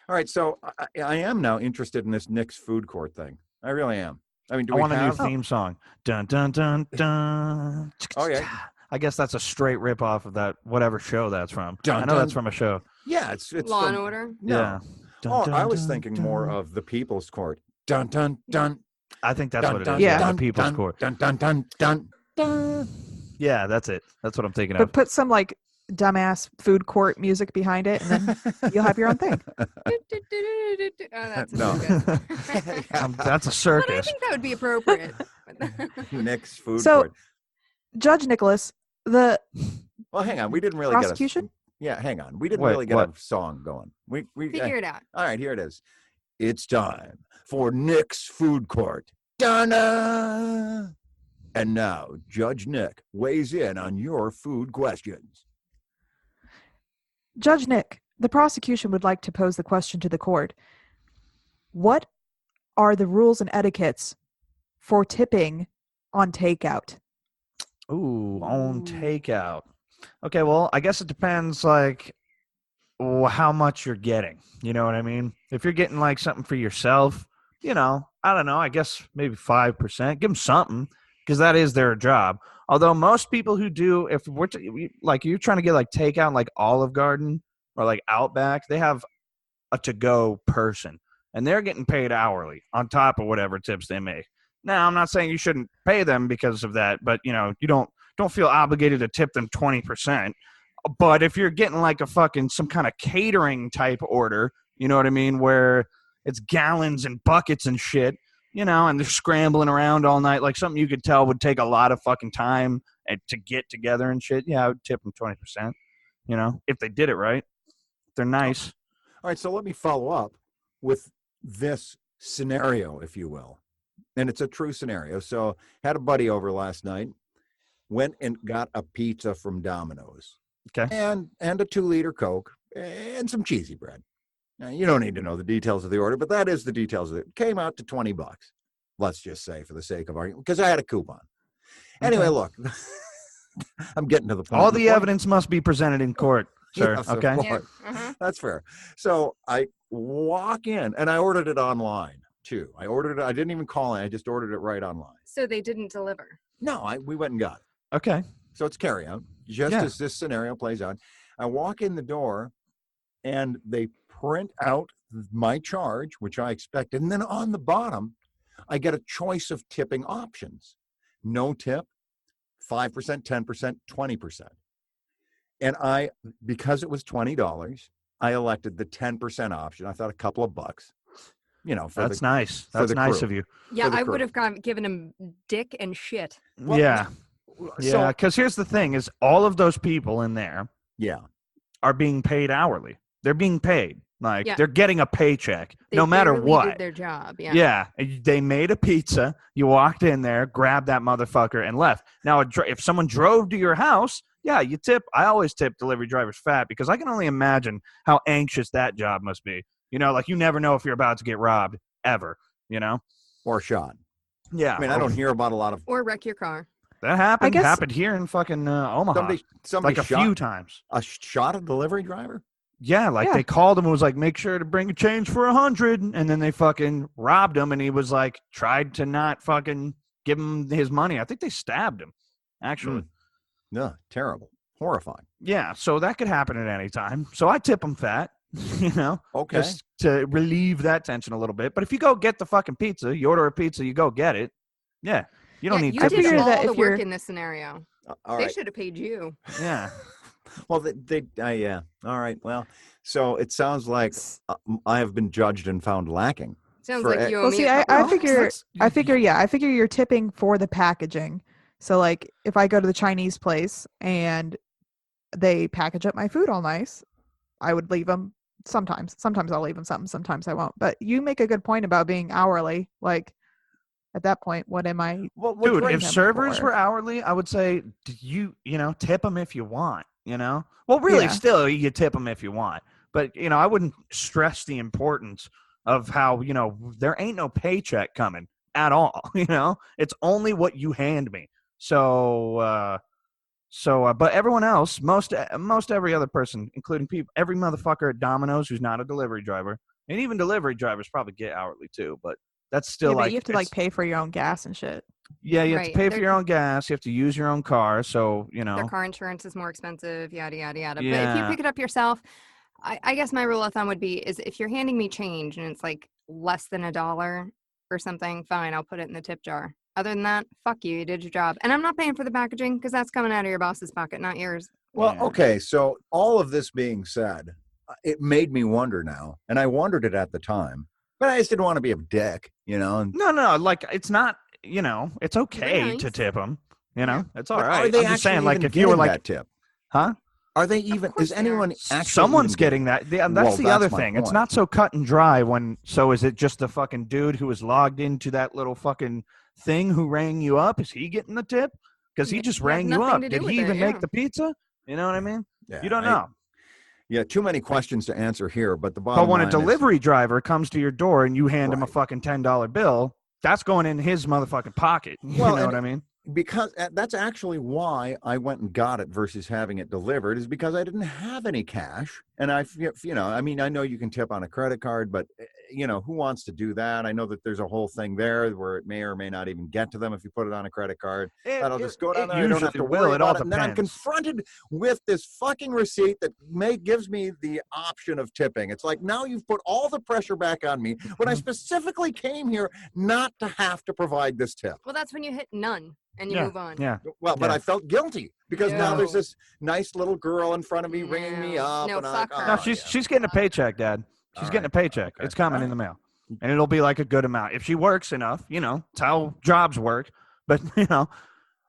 All right. So I am now interested in this Nick's food court thing. I really am. I mean, do I we want a new have... theme song. Dun dun dun dun. Oh, yeah. I guess that's a straight rip off of that whatever show that's from. Dun, I know dun. that's from a show. Yeah, it's Law and from... Order. No. Yeah. Dun, Oh, dun, I was dun, thinking more dun. of the People's Court. Dun, dun, dun. I think that's Dun, what it dun, is. Yeah, dun, the People's dun, Court. Dun, dun, dun, dun, dun. Yeah, that's it. That's what I'm thinking But of. put some like dumbass food court music behind it, and then you'll have your own thing. Oh, that's No. good. That's a But I circus. think that would be appropriate. Nick's food So- court. Judge Nicholas, the Well, hang on. We didn't really prosecution? Yeah, hang on. We didn't Wait, really get what? a song going. We Figure it out. all right, here it is. It's time for Nick's food court. Dun-na! And now Judge Nick weighs in on your food questions. Judge Nick, the prosecution would like to pose the question to the court. What are the rules and etiquettes for tipping on takeout? Ooh, on Ooh. takeout. Okay, well, I guess it depends, like, how much you're getting. You know what I mean? If you're getting, like, something for yourself, you know, I don't know, I guess maybe 5%. Give them something, because that is their job. Although most people who do, if we're, like, you're trying to get, like, takeout, like Olive Garden or, like, Outback, they have a to-go person, and they're getting paid hourly on top of whatever tips they make. Now, I'm not saying you shouldn't pay them because of that, but, you know, you don't feel obligated to tip them 20%. But if you're getting like a fucking some kind of catering type order, you know what I mean, where it's gallons and buckets and shit, you know, and they're scrambling around all night, like something you could tell would take a lot of fucking time to get together and shit, yeah, I would tip them 20%, you know, if they did it right. If they're nice. All right, so let me follow up with this scenario, if you will. And it's a true scenario. So had a buddy over last night, went and got a pizza from Domino's. Okay. And a 2-liter Coke and some cheesy bread. Now, you don't need to know the details of the order, but that is the details of it. Came out to $20. Let's just say, for the sake of argument, because I had a coupon. Anyway, look, I'm getting to the point. All the evidence must be presented in court, sir. Yes, okay. Yeah. Uh-huh. That's fair. So I walk in, and I ordered it online too. I didn't even call in. I just ordered it right online. So they didn't deliver. No, we went and got it. Okay. So it's carry out. Just as this scenario plays out, I walk in the door, and they print out my charge, which I expected, and then on the bottom, I get a choice of tipping options. No tip, 5%, 10%, 20%. And because it was $20, I elected the 10% option. I thought a couple of bucks, That's nice. That's nice crew. of you. Yeah, the I crew. would have given him dick and shit. Well, yeah. So, Yeah. Because here's the thing: is all of those people in there yeah. are being paid hourly. They're being paid. Like Yeah. they're getting a paycheck They no matter barely what. did their job. Yeah. Yeah, they made a pizza. You walked in there, grabbed that motherfucker, and left. Now, if someone drove to your house, yeah, you tip. I always tip delivery drivers fat because I can only imagine how anxious that job must be. Like you never know if you're about to get robbed ever. Or shot. Yeah. I mean, I don't hear about a lot of Or wreck your car. That happened. guess- Happened here in fucking Omaha. somebody Like a shot few times. a delivery driver. Yeah, like Yeah. they called him and was like, make sure to bring a change for 100. And then they fucking robbed him. And he was like, tried to not fucking give him his money. I think they stabbed him, actually. No, terrible, horrifying. Yeah, so that could happen at any time. So I tip them fat, Okay. just to relieve that tension a little bit. But if you go get the fucking pizza, you order a pizza, you go get it. Yeah, you don't need You I tip. did figure all that the if work you're- in this scenario. All They right. should have paid you. Yeah. Well, yeah. All right. Well, so it sounds like I have been judged and found lacking. Sounds For like you owe Well, me see, a I couple figure, bucks. I figure you're tipping for the packaging. So, like, if I go to the Chinese place and they package up my food all nice, I would leave them sometimes. Sometimes I'll leave them something. Sometimes I won't. But you make a good point about being hourly. Like, at that point, what am I? Well, Dude, Drink if them servers for. were hourly, I would say tip them if you want, Well, really, Yeah. still, you tip them if you want. But, I wouldn't stress the importance of how, there ain't no paycheck coming at all, It's only what you hand me. So, but everyone else, most every other person, including every motherfucker at Domino's who's not a delivery driver, and even delivery drivers probably get hourly too, but that's still Yeah, but like you have to it's- pay for your own gas and shit. Yeah, you have to Right. pay for They're- your own gas. You have to use your own car. So, Their car insurance is more expensive, yada, yada, yada. But if Yeah. you pick it up yourself, I guess my rule of thumb would be is if you're handing me change and it's like less than $1 or something, fine, I'll put it in the tip jar. Other than that, fuck you did your job. And I'm not paying for the packaging because that's coming out of your boss's pocket, not yours. Well, Yeah. okay. So all of this being said, it made me wonder now, and I wondered it at the time, but I just didn't want to be a dick, and No, like it's not, it's okay nice. to tip them. Yeah. It's all But right. Are they I'm just actually saying, like, even if you were getting like, that tip? huh? Are they even? course Is they are. anyone actually? Someone's even getting that. That's Well, the that's other my thing. It's point. not so cut and dry so is it just the fucking dude who was logged into that little fucking thing who rang you up? Is he getting the tip? Because he Yeah, just he had rang you nothing up. to Did do he with it, even yeah. make the pizza? You know what I mean? Yeah, You don't know. Yeah, too many questions to answer here, but the But bottom when a line is- delivery driver comes to your door and you hand him a Right. fucking $10 bill, that's going in his motherfucking pocket. You Well, know and what I mean? because that's actually why I went and got it versus having it delivered, is because I didn't have any cash. And I know you can tip on a credit card, but who wants to do that? I know that there's a whole thing there where it may or may not even get to them if you put it on a credit card. That'll just go down there. I don't have to worry about it. And then I'm confronted with this fucking receipt that gives me the option of tipping. It's like, now you've put all the pressure back on me when I specifically came here not to have to provide this tip. Well, that's when you hit none and you Yeah. move on. Yeah. Well, but Yeah. I felt guilty because now there's No. this nice little girl in front of me ringing me No. up. No, and I'm fuck like, her. No, oh, she's getting a paycheck, Dad. She's All getting a right. paycheck. Okay. It's coming All in the mail. And it'll be like a good amount. If she works enough, it's how jobs work. But,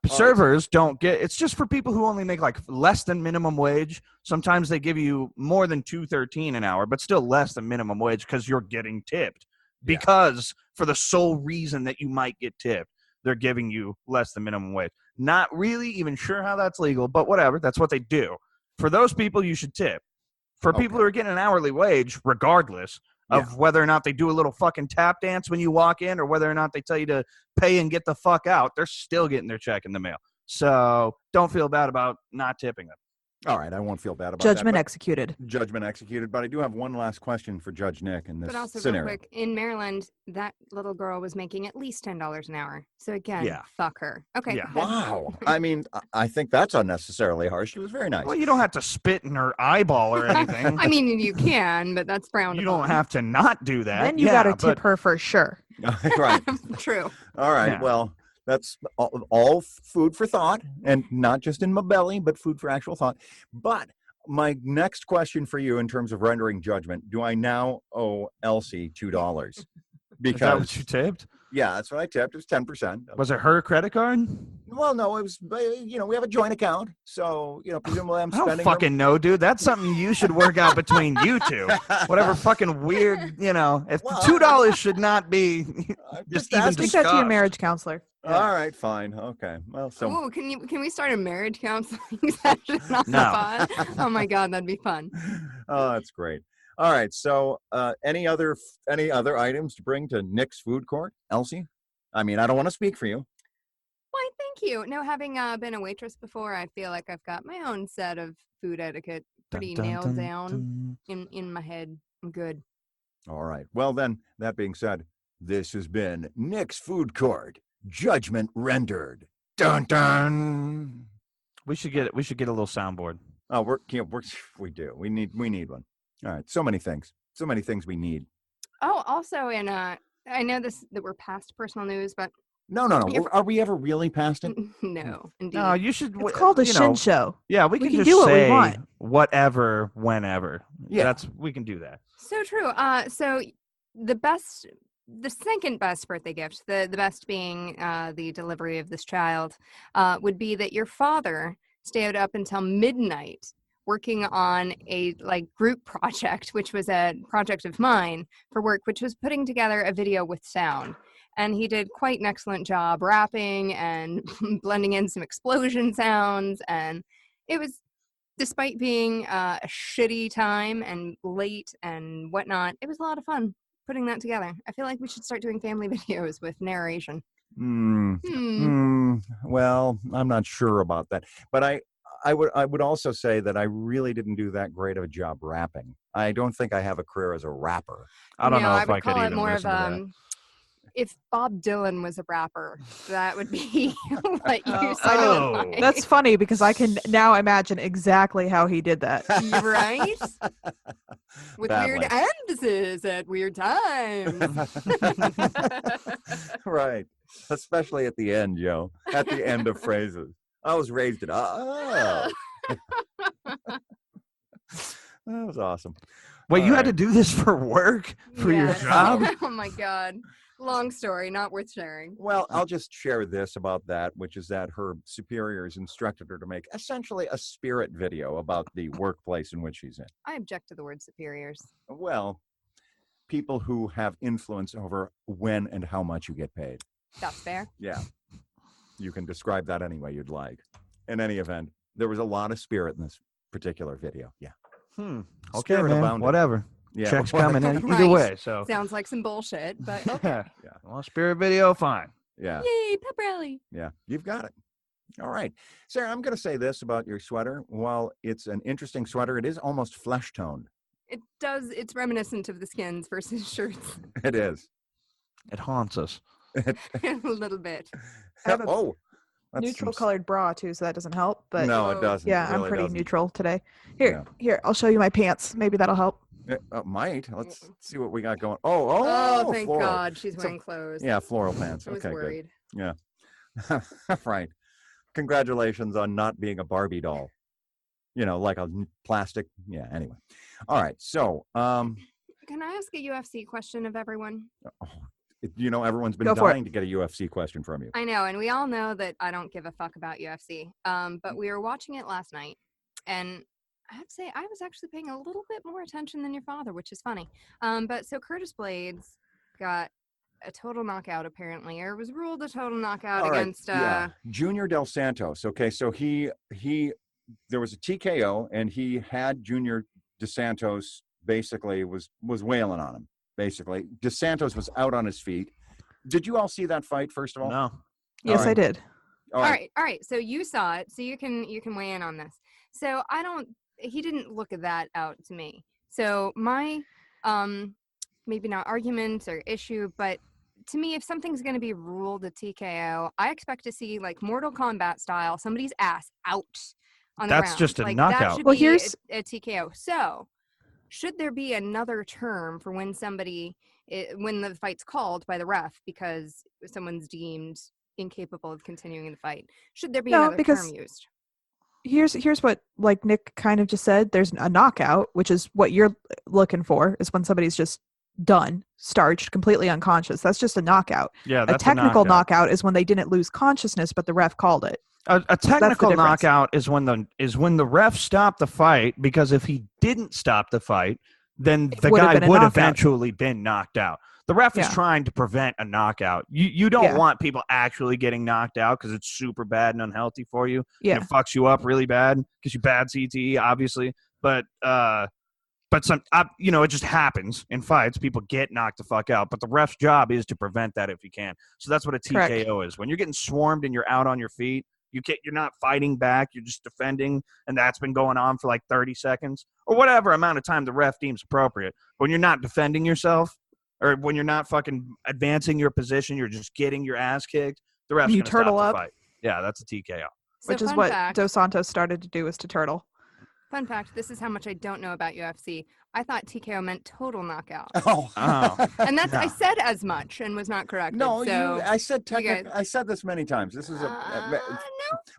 servers don't get, it's just for people who only make like less than minimum wage. Sometimes they give you more than $2.13 an hour, but still less than minimum wage because you're getting tipped. because for the sole reason that you might get tipped, they're giving you less than minimum wage. Not really even sure how that's legal, but whatever. That's what they do. For those people, you should tip. For people who are getting an hourly wage, regardless of whether or not they do a little fucking tap dance when you walk in or whether or not they tell you to pay and get the fuck out, they're still getting their check in the mail. So don't feel bad about not tipping them. All right, I won't feel bad about Judgment that. executed. Judgment executed. But I do have one last question for Judge Nick in this But also, scenario. real quick, in Maryland, that little girl was making at least $10 an hour. So again, fuck her. Okay. Yeah. Wow. I mean, I think that's unnecessarily harsh. She was very nice. Well, you don't have to spit in her eyeball or anything. I mean, you can, but that's frowned You upon. don't have to not do that. Then you got to tip her for sure. Right. True. All right. Yeah. Well, that's all food for thought, and not just in my belly, but food for actual thought. But my next question for you in terms of rendering judgment, do I now owe Elsie $2? Because Is that what you tipped? yeah, that's what I tipped. It was 10%. Was it her credit card? Well, no, it was, we have a joint account. So, presumably I'm I don't spending. fucking know, dude. That's something you should work out between you two. Whatever fucking weird, if Well, $2 should not be I'm just just even asking. Take that to your discussed. marriage counselor. All right, fine. Okay. Well, so. Oh, can we start a marriage counseling session on the No. pod? Oh my god, that'd be fun. Oh, that's great. All right. So, any other items to bring to Nick's food court, Elsie? I mean, I don't want to speak for you. Why, thank you. No, having been a waitress before, I feel like I've got my own set of food etiquette pretty Dun, dun, nailed dun, down dun. in my head. I'm good. All right. Well, then, that being said, this has been Nick's food court. Judgment rendered. Dun dun. We should get a little soundboard. Oh, we do. We need one. All right. So many things we need. Oh, also I know that we're past personal news, but No. Are we ever really past it? no, indeed. No, you should. It's called a shin show. Yeah, we can just do what we say want. whatever, whenever. Yeah. We can do that. So true. So the second best birthday gift, the best being the delivery of this child, would be that your father stayed up until midnight working on a group project, which was a project of mine for work, which was putting together a video with sound. And he did quite an excellent job rapping and blending in some explosion sounds. And it was, despite being a shitty time and late and whatnot, it was a lot of fun putting that together. I feel like we should start doing family videos with narration. Well, I'm not sure about that. But I would also say that I really didn't do that great of a job rapping. I don't think I have a career as a rapper. I don't know if I would could call it even more listen of to that. if Bob Dylan was a rapper, that would be what you Oh. sounded like. That's funny because I can now imagine exactly how he did that. right? With Badly. weird emphasis at weird times. Right. Especially at the end, Joe. At the end of phrases. I was raised at that was awesome. Wait, All you had right. to do this for work? For your Yes. job? Oh my god. Long story, not worth sharing. Well, I'll just share this about that, which is that her superiors instructed her to make essentially a spirit video about the workplace in which she's in. I object to the word superiors. Well, people who have influence over when and how much you get paid. That's fair. Yeah. You can describe that any way you'd like. In any event, there was a lot of spirit in this particular video. Yeah. Okay, Spirit man. abounded. Whatever. Yeah. Check's coming in either Right. way. So, Sounds like some bullshit, but okay. yeah. Well, spirit video, fine. Yeah. Yay, pep rally. Yeah. You've got it. All right. Sarah, I'm going to say this about your sweater. While it's an interesting sweater, it is almost flesh toned. It's reminiscent of the skins versus shirts. It is. It haunts us. A little bit. I have a Oh. that's Neutral some- colored bra too, so that doesn't help. But No, it doesn't. yeah, It really I'm pretty doesn't. neutral today. Here, I'll show you my pants. Maybe that'll help. It might. Let's see what we got going. Oh, thank floral. God, she's It's a- wearing clothes. Yeah, floral pants. I was Okay, worried. good. Yeah. Right. Congratulations on not being a Barbie doll. Like a plastic. Yeah, anyway. All right. So, Can I ask a UFC question of everyone? everyone's been Go for it. dying to get a UFC question from you. I know, and we all know that I don't give a fuck about UFC. But we were watching it last night, and I have to say I was actually paying a little bit more attention than your father, which is funny. But so Curtis Blades got a total knockout apparently, or was ruled a total knockout All right. against Junior Del Santos. Okay, so he there was a TKO, and he had Junior DeSantos basically was wailing on him. Basically, DeSantos was out on his feet. Did you all see that fight? First of all, No. Yes, All right. I did. All right. all right, so you saw it, so you can weigh in on this. So he didn't look that out to me. So my maybe not argument or issue, but to me, if something's going to be ruled a TKO, I expect to see like Mortal Kombat style, somebody's ass out on the ground. That's just a like, knockout. That should Well, be here's- a TKO. So should there be another term for when when the fight's called by the ref because someone's deemed incapable of continuing the fight? Should there be No, another because- term used? Here's what like Nick kind of just said. There's a knockout, which is what you're looking for, is when somebody's just done, starched, completely unconscious. That's just a knockout. Yeah, A that's technical a knockout. knockout is when they didn't lose consciousness, but the ref called it. A technical difference. knockout is when the ref stopped the fight, because if he didn't stop the fight, then It the would have guy been a would knockout. eventually been knocked out. The ref is Yeah. trying to prevent a knockout. You don't Yeah. want people actually getting knocked out because it's super bad and unhealthy for you. Yeah. And it fucks you up really bad because you bad CTE, obviously. But it just happens in fights. People get knocked the fuck out. But the ref's job is to prevent that if he can. So that's what a TKO is. When you're getting swarmed and you're out on your feet, you're not fighting back. You're just defending, and that's been going on for like 30 seconds or whatever amount of time the ref deems appropriate. When you're not defending yourself, or when you're not fucking advancing your position, you're just getting your ass kicked, the ref's You going to stop turtle the up. fight. Yeah, that's a TKO. So Which is fun what fact, Dos Santos started to do, was to turtle. Fun fact, this is how much I don't know about UFC. I thought TKO meant total knockout. Oh. And that's, I No. said as much and was not corrected. No, so, I said guys- I said this many times. This is no.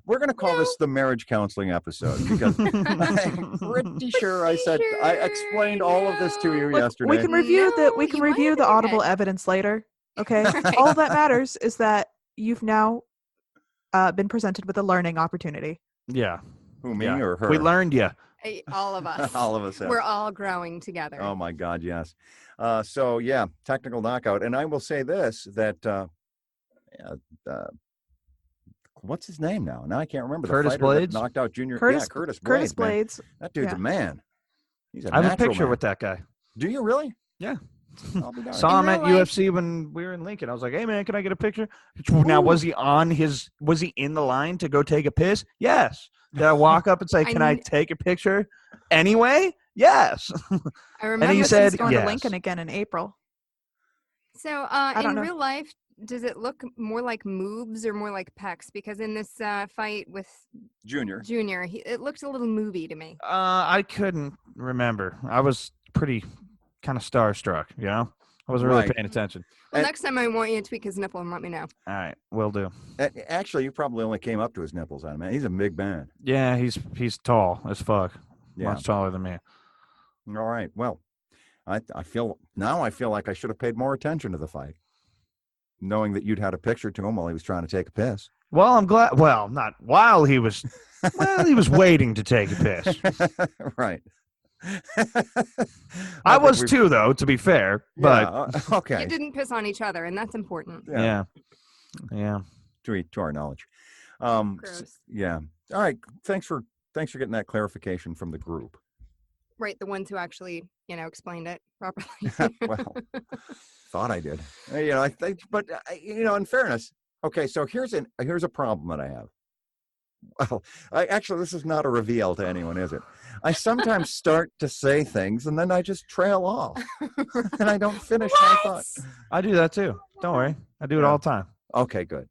we're going to call No. this the marriage counseling episode because I'm pretty sure I said I explained all of this to you Look, yesterday. we can review No, we can you might review have the in your audible head. evidence later. Okay. Right. All that matters is that you've now been presented with a learning opportunity. Yeah. Who, me Yeah. or her? We learned you. All of us. All of us have. We're all growing together. Oh my God, yes. So yeah, technical knockout, and I will say this: that what's his name now? Now I can't remember. Curtis the fighter that Blades? knocked out Junior. Curtis Curtis Blades. Curtis man. Blades. That dude's yeah. a man. He's a I have a natural picture man. with that guy. Do you really? Yeah. I'll be darned. Saw him In at real life- UFC when we were in Lincoln. I was like, "Hey man, can I get a picture?" Now, was he in the line to go take a piss? Yes. Did I walk up and say, "Can I kn- take a picture?" Anyway, yes. I remember he He's said going yes. to Lincoln again in April. So don't in know. real life, does it look more like moves or more like pecs? Because in this fight with Junior. Junior, it looked a little movie to me. I couldn't remember. I was pretty kind of starstruck. You know, I wasn't really Right. paying attention. Well, And- next time I want you to tweak his nipple and let me know. All right, will do. Actually, you probably only came up to his nipples on him. Man, he's a big man. Yeah, he's tall as fuck. Yeah. Much taller than me. All right. Well, I feel like I should have paid more attention to the fight, knowing that you'd had a picture to him while he was trying to take a piss. Well, I'm glad. Well, not while he was. Well, he was waiting to take a piss. Right. I think was we've- too, though. To be fair, but yeah, okay. You didn't piss on each other, and that's important. yeah. To our knowledge. S- Gross. yeah. All right. Thanks for getting that clarification from the group. Right, the ones who actually, explained it properly. Well, thought I did. I think, but in fairness, okay. So here's a problem that I have. Well, this is not a reveal to anyone, is it? I sometimes start to say things and then I just trail off and I don't finish my thought. I do that too. Don't worry. I do it Yeah. all the time. Okay, good.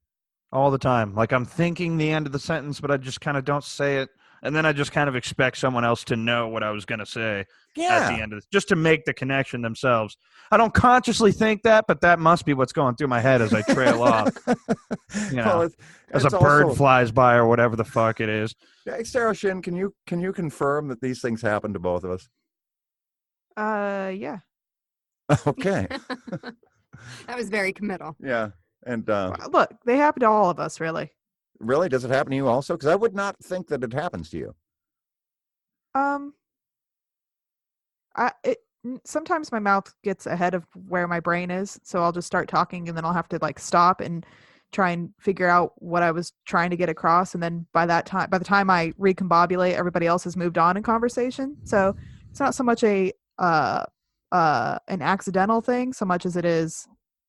All the time. Like I'm thinking the end of the sentence, but I just kind of don't say it. And then I just kind of expect someone else to know what I was going to say at Yeah. the end of it, just to make the connection themselves. I don't consciously think that, but that must be what's going through my head as I trail off, Well, as a it's bird also- flies by or whatever the fuck it is. Hey, Sarah Shin, can you confirm that these things happen to both of us? Yeah. Okay. That was very committal. Yeah. And Look, they happen to all of us, really. really, does it happen to you also? Because I would not think that it happens to you. sometimes my mouth gets ahead of where my brain is, so I'll just start talking and then I'll have to like stop and try and figure out what I was trying to get across, and then by the time I recombobulate, everybody else has moved on in conversation. So it's not so much a an accidental thing so much as it is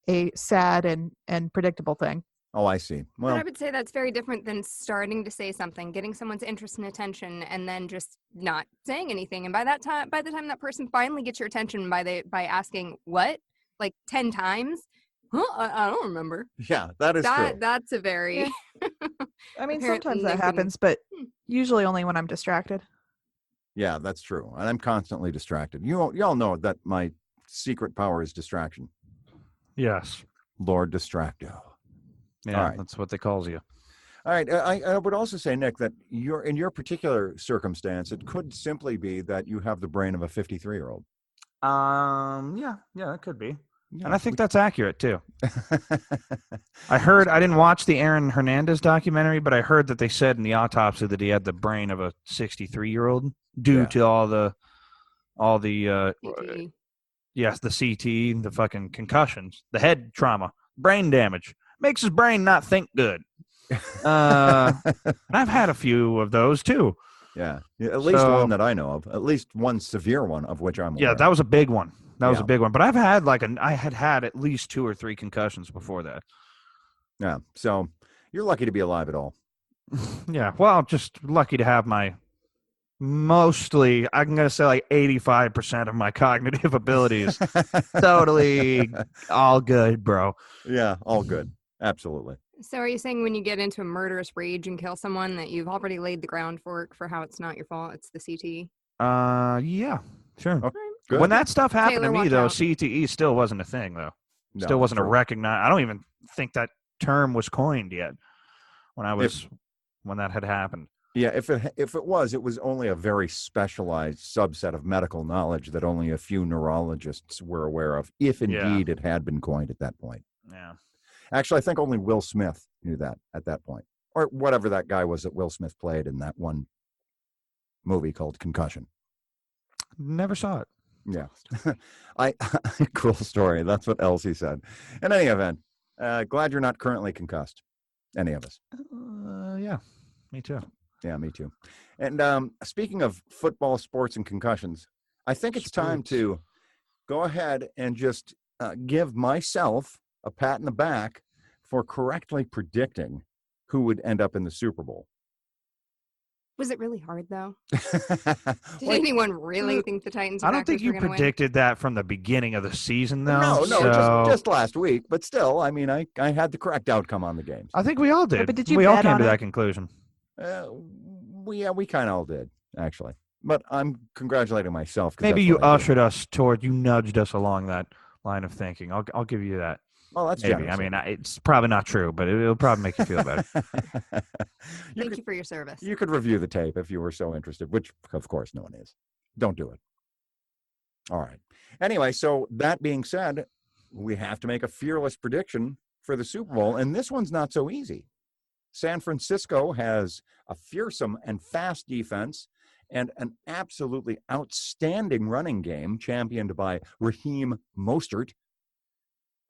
a sad and predictable thing. Oh, I see. But Well, I would say that's very different than starting to say something, getting someone's interest and attention, and then just not saying anything. And by the time that person finally gets your attention by asking what, like 10 times, huh? I don't remember. yeah, that is true. That's a very Yeah. I mean, Apparently sometimes that they couldn't- happens, but usually only when I'm distracted. Yeah, that's true. And I'm constantly distracted. You all know that my secret power is distraction. Yes. Lord Distracto. Yeah, All right. that's what they calls you. All right. I would also say, Nick, that in your particular circumstance, it could simply be that you have the brain of a 53-year-old. Yeah, it could be. Yeah. And I think that's accurate too. I didn't watch the Aaron Hernandez documentary, but I heard that they said in the autopsy that he had the brain of a 63-year-old due Yeah. to all the CTE. yes, the CT, the fucking concussions, the head trauma, brain damage. Makes his brain not think good. And I've had a few of those too. Yeah, at least one that I know of. At least one severe one of which I'm aware. Yeah, that was a big one. That was Yeah. a big one. But I've had I had at least 2 or 3 concussions before that. Yeah, so you're lucky to be alive at all. Yeah, well, just lucky to have I'm going to say like 85% of my cognitive abilities. Totally all good, bro. Yeah, all good. Absolutely. So are you saying when you get into a murderous rage and kill someone that you've already laid the groundwork for how it's not your fault, it's the CTE? Yeah, sure. Oh, good. When that stuff happened Taylor, to me, watch though, out. CTE still wasn't a thing, though. No, Still wasn't a true. recognized. I don't even think that term was coined yet when that had happened. Yeah, if it was only a very specialized subset of medical knowledge that only a few neurologists were aware of, if indeed it had been coined at that point. Yeah. Actually, I think only Will Smith knew that at that point, or whatever that guy was that Will Smith played in that one movie called Concussion. Never saw it. Yeah, cool story. That's what Elsie said. In any event, glad you're not currently concussed. Any of us. Yeah, me too. Yeah, me too. And speaking of football, sports, and concussions, I think it's time to go ahead and just give myself a pat in the back for correctly predicting who would end up in the Super Bowl. Was it really hard, though? Did Like, anyone really think the Titans I don't think Packers you were gonna predicted that from the beginning of the season, though. no, so just last week, but still, I mean, I had the correct outcome on the games. I think we all did. but did you we all bet came on to it? that conclusion. We kind of all did, actually. But I'm congratulating myself. 'Cause Maybe that's you what I do. ushered us toward, you nudged us along that line of thinking. I'll give you that. Well, that's Maybe. generous. I mean, it's probably not true, but it'll probably make you feel better. Thank you for your service. You could review the tape if you were so interested, which, of course, no one is. Don't do it. All right. Anyway, so that being said, we have to make a fearless prediction for the Super Bowl, and this one's not so easy. San Francisco has a fearsome and fast defense and an absolutely outstanding running game championed by Raheem Mostert.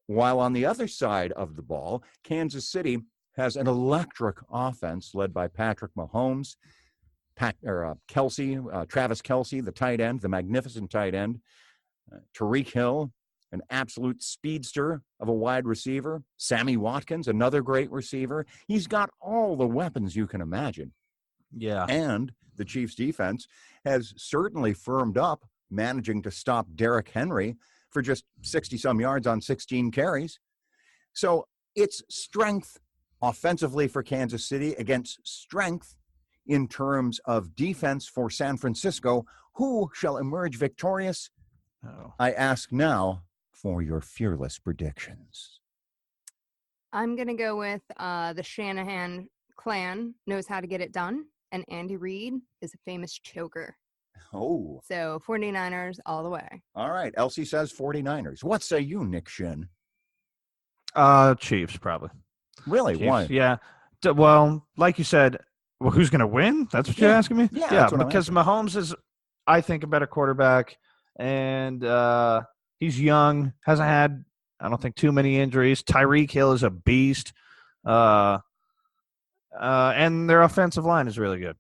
While on the other side of the ball, Kansas City has an electric offense led by Patrick Mahomes, Travis Kelce, the tight end, the magnificent tight end, Tyreek Hill, an absolute speedster of a wide receiver, Sammy Watkins, another great receiver. He's got all the weapons you can imagine. Yeah. And the Chiefs' defense has certainly firmed up, managing to stop Derrick Henry for just 60-some yards on 16 carries. So it's strength offensively for Kansas City against strength in terms of defense for San Francisco. Who shall emerge victorious? Oh. I ask now for your fearless predictions. I'm going to go with the Shanahan clan knows how to get it done, and Andy Reid is a famous choker. Oh, So 49ers all the way. all right. Elsie says 49ers. What say you, Nick Shin? Chiefs, probably. Really? Chiefs, Why? yeah. Well, like you said, well, who's going to win? That's what you're Yeah. asking me? Yeah, that's what I'm because Mahomes is, I think, a better quarterback, and he's young, hasn't had, I don't think, too many injuries. Tyreek Hill is a beast, and their offensive line is really good.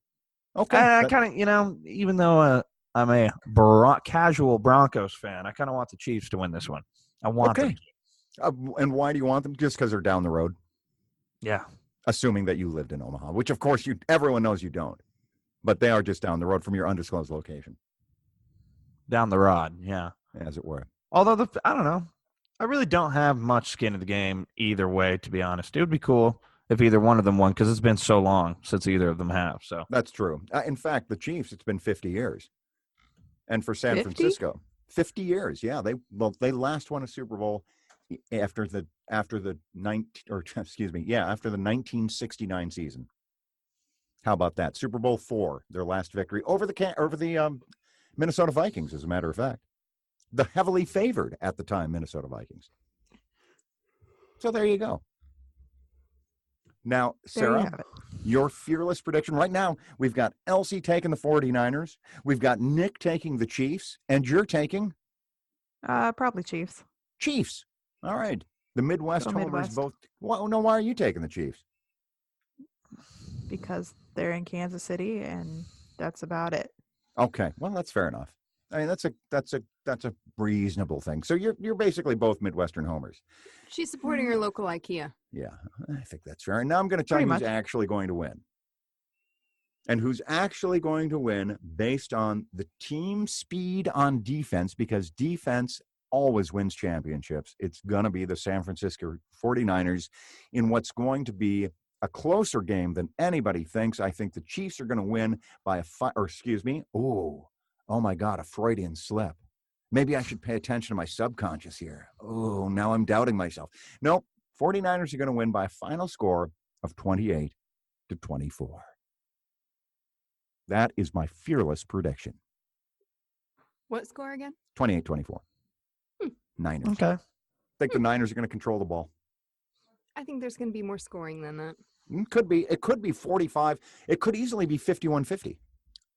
Okay. I kind of, even though I'm a casual Broncos fan, I kind of want the Chiefs to win this one. I want them to. And why do you want them? Just because they're down the road? Yeah. Assuming that you lived in Omaha, which of course everyone knows you don't, but they are just down the road from your undisclosed location. Down the rod, yeah. As it were. Although, I don't know. I really don't have much skin in the game either way, to be honest. It would be cool if either one of them won, because it's been so long since either of them have. So that's true. In fact, the Chiefs, it's been 50 years. And for San 50? Francisco, 50 years. Yeah, they last won a Super Bowl after the 1969 season. How about that? Super Bowl IV, their last victory over the Minnesota Vikings, as a matter of fact. The heavily favored at the time Minnesota Vikings. So there you go. Now, Sarah, your fearless prediction. Right now, we've got Elsie taking the 49ers. We've got Nick taking the Chiefs. And you're taking? Probably Chiefs. Chiefs. All right. The Midwest homers Midwest. both. Well, no, why are you taking the Chiefs? Because they're in Kansas City, and that's about it. Okay. Well, that's fair enough. I mean, that's a reasonable thing. So you're basically both Midwestern homers. She's supporting her local IKEA. Yeah, I think that's fair. And now I'm going to tell you who's actually going to win. And who's actually going to win based on the team speed on defense, because defense always wins championships. It's going to be the San Francisco 49ers in what's going to be a closer game than anybody thinks. I think the Chiefs are going to win by oh my God, a Freudian slip. Maybe I should pay attention to my subconscious here. Oh, now I'm doubting myself. Nope. 49ers are going to win by a final score of 28-24. That is my fearless prediction. What score again? 28-24. Niners. Okay. I think the Niners are going to control the ball. I think there's going to be more scoring than that. Could be. It could be 45. It could easily be 51-50.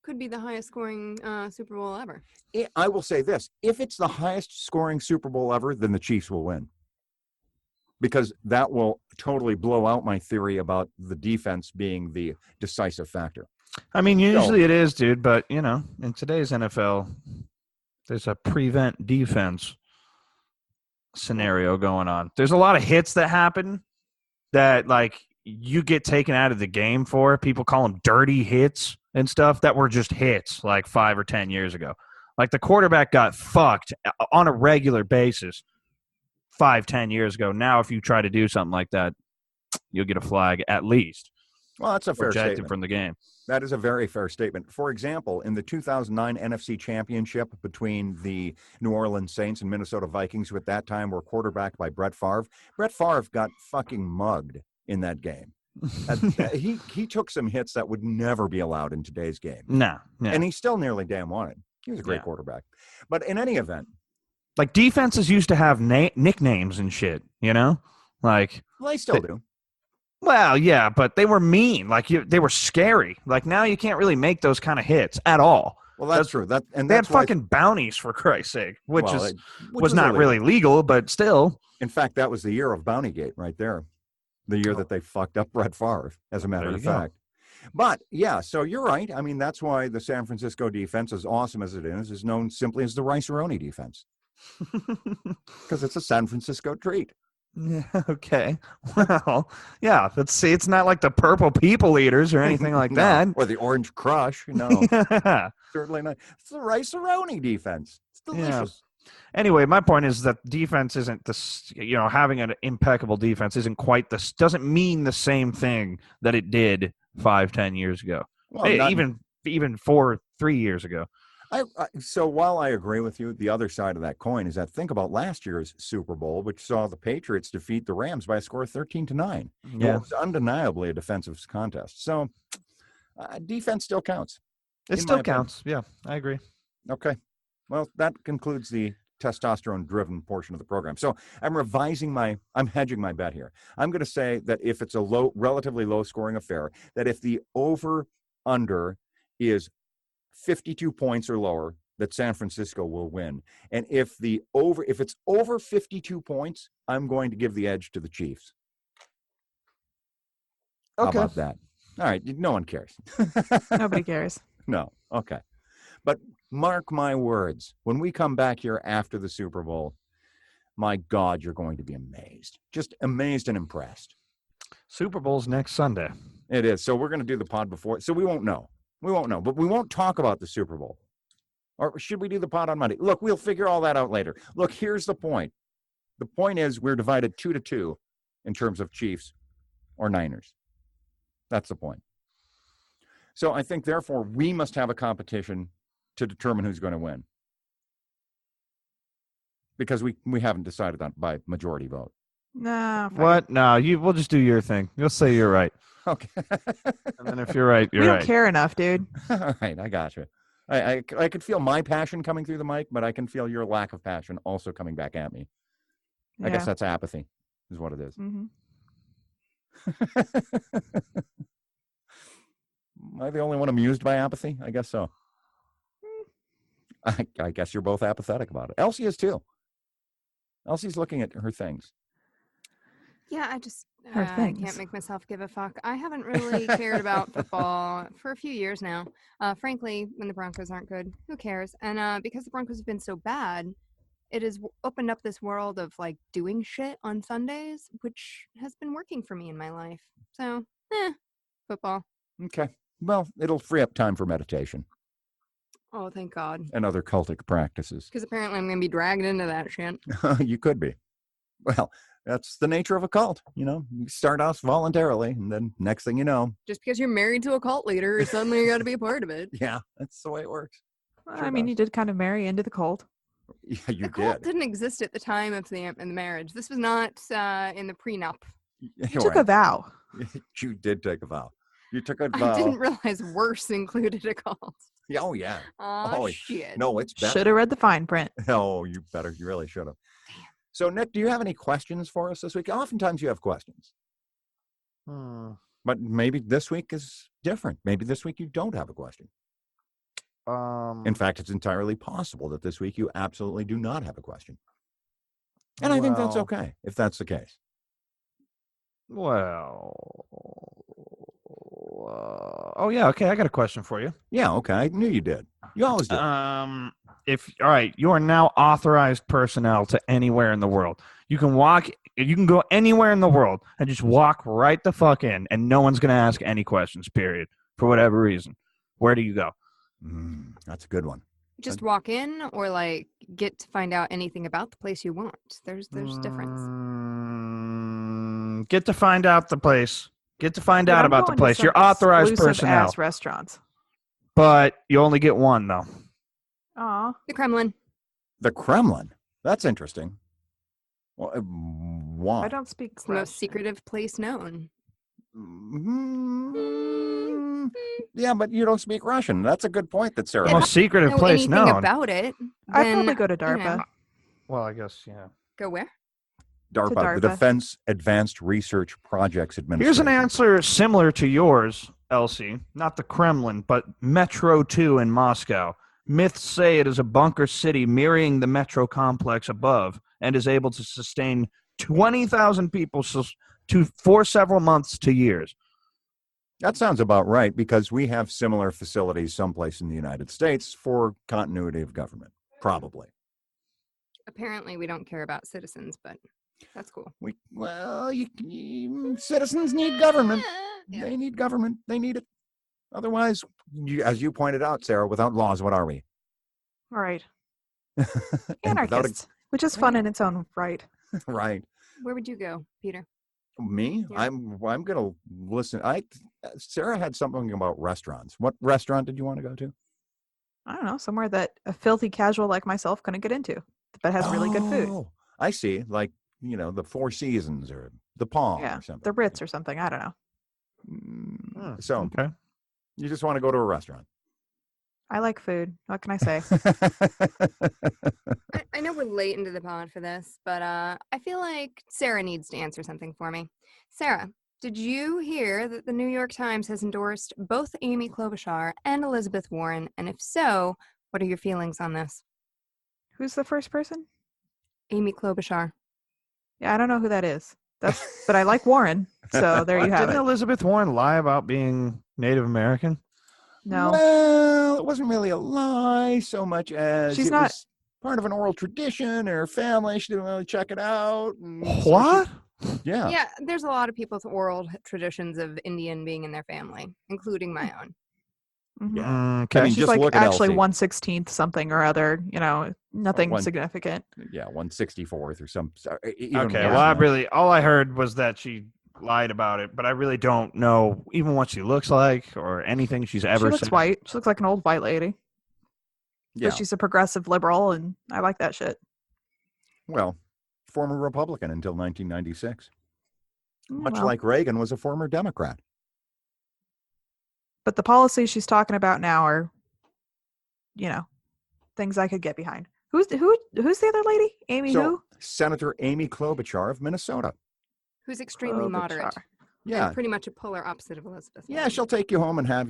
Could be the highest scoring Super Bowl ever. I will say this. If it's the highest scoring Super Bowl ever, then the Chiefs will win. Because that will totally blow out my theory about the defense being the decisive factor. I mean, usually it is, dude. But, in today's NFL, there's a prevent defense scenario going on. There's a lot of hits that happen that, like, you get taken out of the game for. People call them dirty hits and stuff that were just hits like 5 or 10 years ago. Like the quarterback got fucked on a regular basis 5-10 years ago. Now, if you try to do something like that, you'll get a flag at least. Well, that's a fair statement from the game. That is a very fair statement. For example, in the 2009 NFC Championship between the New Orleans Saints and Minnesota Vikings, who at that time were quarterbacked by Brett Favre, Brett Favre got fucking mugged in that game. He took some hits that would never be allowed in today's game. No. Yeah. And he still nearly damn won it. He was a great quarterback. But in any event. Like defenses used to have nicknames and shit, Like, well, they still do. Well, yeah, but they were mean. Like they were scary. Like now you can't really make those kind of hits at all. Well, that's true. They had fucking bounties, for Christ's sake, which was not illegal. Really legal, but still. In fact, that was the year of Bountygate right there. The year that they fucked up Brett Favre, as a matter of fact. But, yeah, so you're right. I mean, that's why the San Francisco defense, as awesome as it is known simply as the Rice-A-Roni defense. Because it's a San Francisco treat. Yeah, okay. Well, yeah, let's see. It's not like the Purple People Eaters or anything like that. Or the Orange Crush. No, yeah. Certainly not. It's the Rice-A-Roni defense. It's delicious. Yeah. Anyway, my point is that defense isn't this, having an impeccable defense isn't quite this, doesn't mean the same thing that it did 5-10 years ago. Well, even 3 years ago. So while I agree with you, the other side of that coin is that think about last year's Super Bowl, which saw the Patriots defeat the Rams by a score of 13-9. Yeah. It was undeniably a defensive contest. So defense still counts. It still counts. Yeah, I agree. Okay. Well, that concludes the testosterone-driven portion of the program. So I'm hedging my bet here. I'm going to say that if it's a relatively low-scoring affair, that if the over-under is 52 points or lower, that San Francisco will win. And if it's over 52 points, I'm going to give the edge to the Chiefs. How about that? All right, no one cares. Nobody cares. No, okay. But mark my words, when we come back here after the Super Bowl, my God, you're going to be amazed. Just amazed and impressed. Super Bowl's next Sunday. It is. So we're going to do the pod before. So we won't know. We won't know. But we won't talk about the Super Bowl. Or should we do the pod on Monday? Look, we'll figure all that out later. Look, here's the point. The point is we're divided 2-2 in terms of Chiefs or Niners. That's the point. So I think, therefore, we must have a competition to determine who's going to win. Because we haven't decided on by majority vote. Nah. What? No, we'll just do your thing. You'll say you're right. Okay. And then if you're right, you're we right. don't care enough, dude. All right, I got you. I could feel my passion coming through the mic, but I can feel your lack of passion also coming back at me. I guess that's apathy, is what it is. Mm-hmm. Am I the only one amused by apathy? I guess so. I guess you're both apathetic about it. Elsie is too. Elsie's looking at her things. Yeah, I just Her can't things. make myself give a fuck. I haven't really cared about football for a few years now. Frankly, when the Broncos aren't good, who cares? And because the Broncos have been so bad, it has opened up this world of like doing shit on Sundays, which has been working for me in my life. So, football. Okay. Well, it'll free up time for meditation Oh, thank God. and other cultic practices. Because apparently I'm going to be dragged into that shit. You could be. Well, that's the nature of a cult. You start off voluntarily, and then next thing you know. Just because you're married to a cult leader, suddenly you got to be a part of it. Yeah, that's the way it works. Well, Sure I mean, does. you did kind of marry into the cult. Yeah, you The cult did. didn't exist at the time of the marriage. This was not in the prenup. You took a vow. You did take a vow. You took a I vow. didn't realize worse included a cult. Oh, yeah. Oh, shit. No, it's better. Should have read the fine print. Oh, you better. You really should have. So, Nick, do you have any questions for us this week? Oftentimes you have questions. But maybe this week is different. Maybe this week you don't have a question. In fact, it's entirely possible that this week you absolutely do not have a question. And I think that's okay, if that's the case. Oh yeah, okay. I got a question for you. Yeah, okay. I knew you did. You always do. All right, you are now authorized personnel to anywhere in the world. You can go anywhere in the world and just walk right the fuck in, and no one's gonna ask any questions. Period. For whatever reason, where do you go? That's a good one. Just walk in or like get to find out anything about the place you want. There's difference. Get to find out the place. Get to find Dude, out I'm about the going to place. some You're authorized exclusive personnel, ass restaurants. but you only get one though. Aw. The Kremlin. The Kremlin. That's interesting. Well, why? I don't speak It's the most Russian. secretive place known. Yeah, but you don't speak Russian. That's a good point that Sarah. The most secretive Know place anything known. about it? I'd then, probably go to you DARPA. know, Well, I guess yeah. go where? DARPA, DARPA. the Defense Advanced Research Projects Administration. Here's an answer similar to yours, Elsie. Not the Kremlin, but Metro 2 in Moscow. Myths say it is a bunker city mirroring the metro complex above and is able to sustain 20,000 people for several months to years. That sounds about right, because we have similar facilities someplace in the United States for continuity of government. Probably. Apparently, we don't care about citizens, but that's cool. Citizens need government. Yeah. They need government. They need it. Otherwise, as you pointed out, Sarah, without laws, what are we? All right. And without Anarchists, which is fun in its own right. right. Where would you go, Peter? Me? Yeah. I'm gonna listen. Sarah had something about restaurants. What restaurant did you want to go to? I don't know, somewhere that a filthy casual like myself couldn't get into, but has really good food. Oh, I see. Like, the Four Seasons or the Palm Yeah, or something. the Ritz or something. I don't know. So Okay. you just want to go to a restaurant. I like food. What can I say? I know we're late into the pod for this, but I feel like Sarah needs to answer something for me. Sarah, did you hear that the New York Times has endorsed both Amy Klobuchar and Elizabeth Warren? And if so, What are your feelings on this? Who's the first person? Amy Klobuchar. Yeah, I don't know who that is. But I like Warren, so there you have Didn't it. Elizabeth Warren lie about being Native American? No, Well, it wasn't really a lie so much as she's it not. was part of an oral tradition in her family. She didn't really check it out. And so What? yeah. Yeah, there's a lot of people's oral traditions of Indian being in their family, including my own. Mhm. Yeah. Okay. I mean, She's just like look at actually Elsie. 1/16th something or other. Nothing one- significant. Yeah, 164th or some. Even Okay. Yeah. Well, worse than that. all I heard was that she lied about it, but I really don't know even what she looks like or anything she's She ever looks said. white. She looks like an old white lady. Yeah. But she's a progressive liberal, and I like that shit. Well, former Republican until 1996. Much Well, like Reagan was a former Democrat. but the policies she's talking about now are, things I could get behind. Who's the other lady? Amy So, who? Senator Amy Klobuchar of Minnesota. Who's extremely moderate. Klobuchar. Yeah. And pretty much a polar opposite of Elizabeth. Yeah, Warren. she'll take you home and have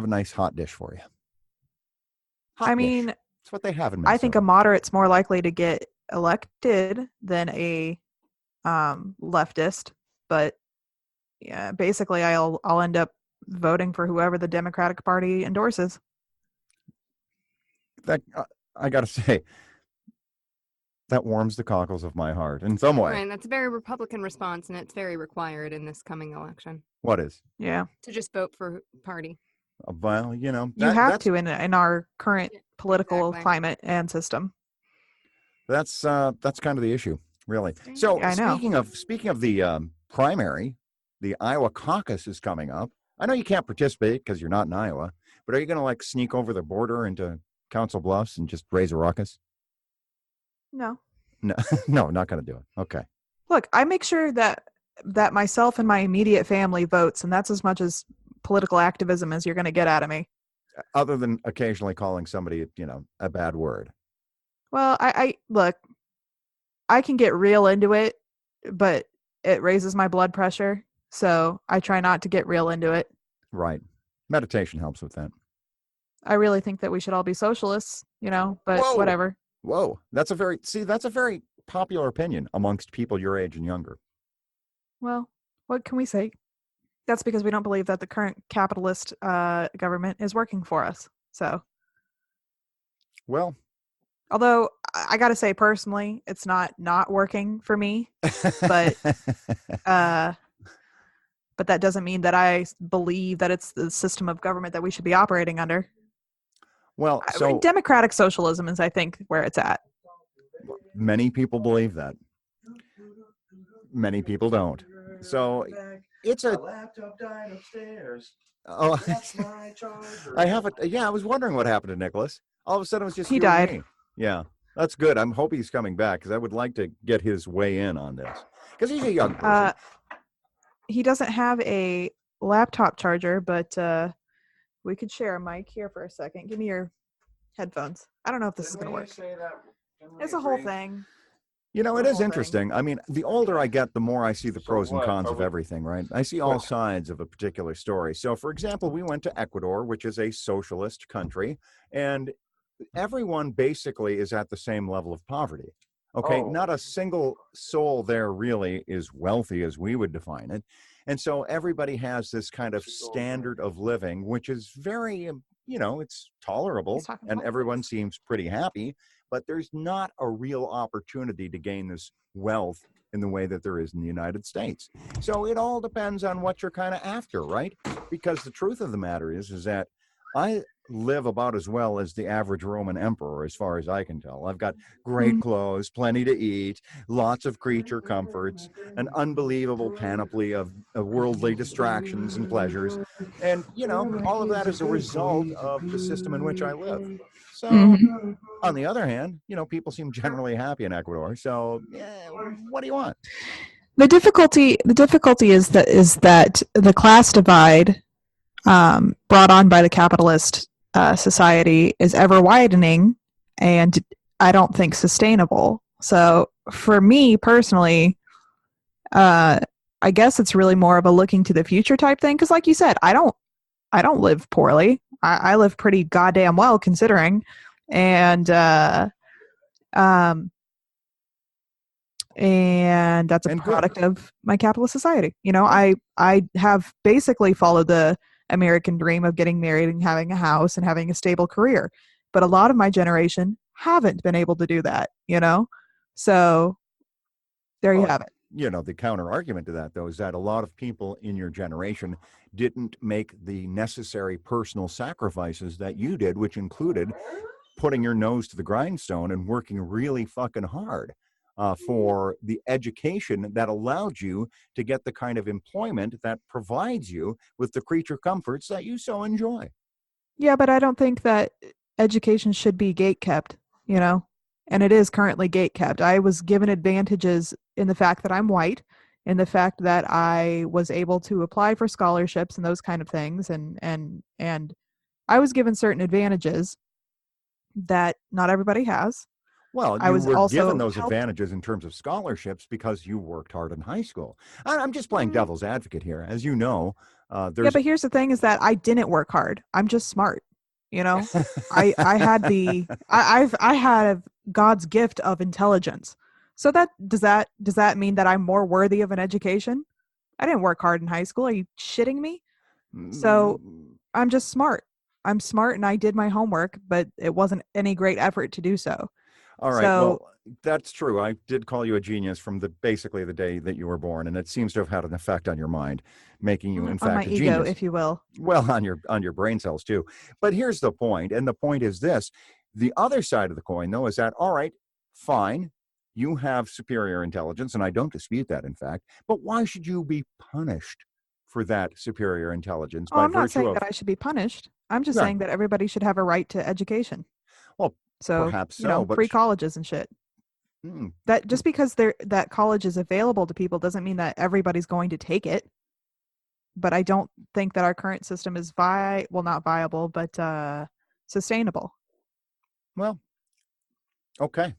a nice hot dish for you. Hot I dish. mean, That's what they have in Minnesota. I think a moderate's more likely to get elected than a leftist, but yeah, basically I'll end up voting for whoever the Democratic Party endorses. that I got to say, that warms the cockles of my heart in some way. Right, and that's a very Republican response, and it's very required in this coming election What is? Yeah. to just vote for party. Well, You have that's, to in our current political Exactly. climate and system. That's kind of the issue, really. So Yeah, I know. speaking of the primary, the Iowa caucus is coming up. I know you can't participate because you're not in Iowa, but are you going to sneak over the border into Council Bluffs and just raise a ruckus? No. No, no, not going to do it. Okay. Look, I make sure that myself and my immediate family votes, and that's as much as political activism as you're going to get out of me. Other than occasionally calling somebody, a bad word. Well, I look, I can get real into it, but it raises my blood pressure, so I try not to get real into it. Right. Meditation helps with that. I really think that we should all be socialists, but Whoa. whatever. Whoa. That's a very popular opinion amongst people your age and younger. Well, what can we say? That's because we don't believe that the current capitalist government is working for us. So, Well, although I got to say personally, it's not working for me, but but that doesn't mean that I believe that it's the system of government that we should be operating under. well, so Democratic socialism is, I think, where it's at. many people believe that. Many people don't. So it's a laptop died upstairs. oh, That's my charger. I have it. Yeah, I was wondering what happened to Nicholas. All of a sudden, it was just He you and died. me. Yeah, that's good. I'm hoping he's coming back because I would like to get his way in on this because he's a young person. He doesn't have a laptop charger, but we could share a mic here for a second. Give me your headphones. I don't know if this is going to work. It's a whole thing. It the is whole thing. interesting. I mean, the older I get, the more I see the pros and what? cons Are of we- everything, right? I see all sides of a particular story. So, for example, we went to Ecuador, which is a socialist country, and everyone basically is at the same level of poverty. Okay, Oh. not a single soul there really is wealthy as we would define it. And so everybody has this kind of standard of living, which is very, it's tolerable He's talking and about everyone seems pretty happy, but there's not a real opportunity to gain this wealth in the way that there is in the United States. So it all depends on what you're kind of after, right? Because the truth of the matter is that I live about as well as the average Roman emperor, as far as I can tell. I've got great clothes, plenty to eat, lots of creature comforts, an unbelievable panoply of worldly distractions and pleasures. And, all of that is a result of the system in which I live. So, on the other hand, people seem generally happy in Ecuador. So, what do you want? The difficulty is that the class divide brought on by the capitalist society is ever widening, and I don't think sustainable. So for me personally, I guess it's really more of a looking to the future type thing. Because like you said, I don't live poorly. I live pretty goddamn well considering. Um, and that's a And good. product of my capitalist society. I have basically followed the American dream of getting married and having a house and having a stable career, but a lot of my generation haven't been able to do that. So there you Well, have it. the counter argument to that, though, is that a lot of people in your generation didn't make the necessary personal sacrifices that you did, which included putting your nose to the grindstone and working really fucking hard for the education that allowed you to get the kind of employment that provides you with the creature comforts that you so enjoy. Yeah, but I don't think that education should be gate kept, and it is currently gate kept. I was given advantages in the fact that I'm white, in the fact that I was able to apply for scholarships and those kind of things, and I was given certain advantages that not everybody has. Well, I you was were given also those helped. advantages in terms of scholarships because you worked hard in high school. I'm just playing devil's advocate here. As you know, Yeah, there's but here's the thing: is that I didn't work hard. I'm just smart. I had God's gift of intelligence. So does that mean that I'm more worthy of an education? I didn't work hard in high school. Are you shitting me? So I'm just smart. I'm smart and I did my homework, but it wasn't any great effort to do so. All right. So Well, that's true. I did call you a genius from basically the day that you were born, and it seems to have had an effect on your mind, making you, in on my fact, a ego, genius. if you will. Well, on your brain cells too. But here's the point, and the point is this: the other side of the coin, though, is that all right, fine, you have superior intelligence, and I don't dispute that, in fact. But why should you be punished for that superior intelligence Oh, by I'm not virtue saying of? that I should be punished. I'm just Yeah, saying that everybody should have a right to education. well, So, perhaps so, but free colleges and shit. hmm, That just because that college is available to people doesn't mean that everybody's going to take it. But I don't think that our current system is not viable, but sustainable. well, okay.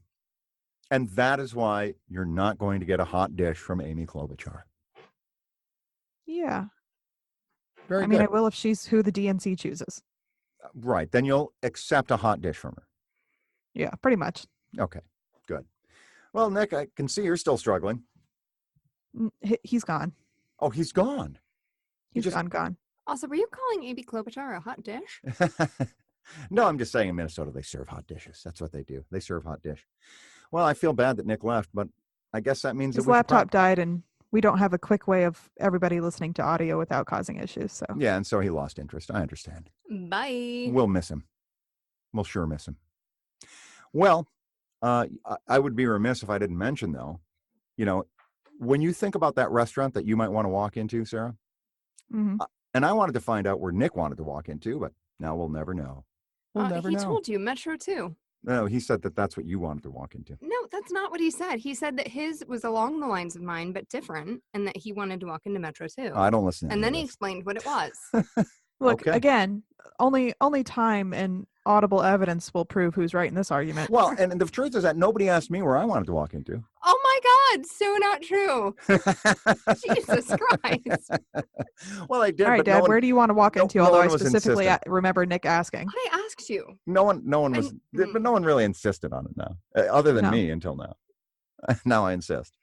And that is why you're not going to get a hot dish from Amy Klobuchar. Yeah. Very I mean, good. I will if she's who the DNC chooses. Right. Then you'll accept a hot dish from her. Yeah, pretty much. Okay, good. Well, Nick, I can see you're still struggling. He's gone. Oh, he's gone. He's gone. Also, were you calling Amy Klobuchar a hot dish? No, I'm just saying in Minnesota they serve hot dishes. That's what they do. They serve hot dish. Well, I feel bad that Nick left, but I guess that means His that we should laptop died, and we don't have a quick way of everybody listening to audio without causing issues. So Yeah, and so he lost interest. I understand. Bye. We'll miss him. We'll sure miss him. Well, I would be remiss if I didn't mention, though, when you think about that restaurant that you might want to walk into, Sarah, Mhm. And I wanted to find out where Nick wanted to walk into, but now we'll never know. We'll never He know. told you Metro too. No, he said that that's what you wanted to walk into. No, that's not what he said. He said that his was along the lines of mine, but different, and that he wanted to walk into Metro too. I don't listen to And any then of he this. explained what it was. Look, Okay. again, only time and audible evidence will prove who's right in this argument. Well, and the truth is that nobody asked me where I wanted to walk into. Oh my God, so not true. Jesus Christ. Well, I did. All right, but Dad, where do you want to walk into? no Although one I was specifically insistent. remember Nick asking. I asked you. No one was, but no one really insisted on it now, other than No. me until now. Now I insist.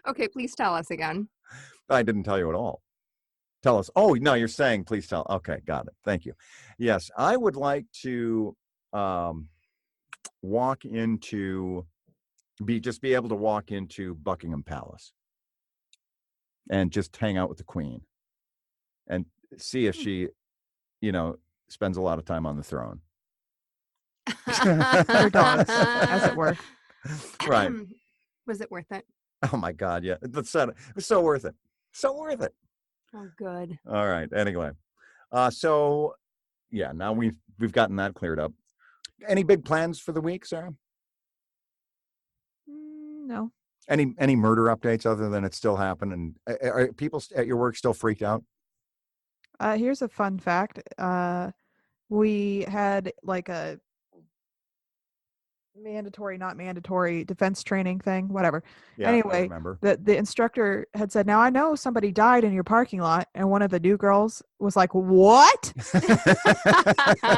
Okay, please tell us again. I didn't tell you at all. Tell us. Oh, no, you're saying please tell. Okay, got it. Thank you. Yes, I would like to walk into, be able to walk into Buckingham Palace and just hang out with the Queen and see if she, spends a lot of time on the throne. Your dogs, as it were. Right. Was it worth it? Oh my God, yeah. It was so worth it. So worth it. Oh, good. All right. Anyway, so yeah, now we've gotten that cleared up. Any big plans for the week, Sarah? No. Any murder updates other than it's still happening? Are people at your work still freaked out? Here's a fun fact. We had like a mandatory, not mandatory defense training thing, whatever. Yeah, I Anyway, remember. the instructor had said, now I know somebody died in your parking lot, and one of the new girls was like, what?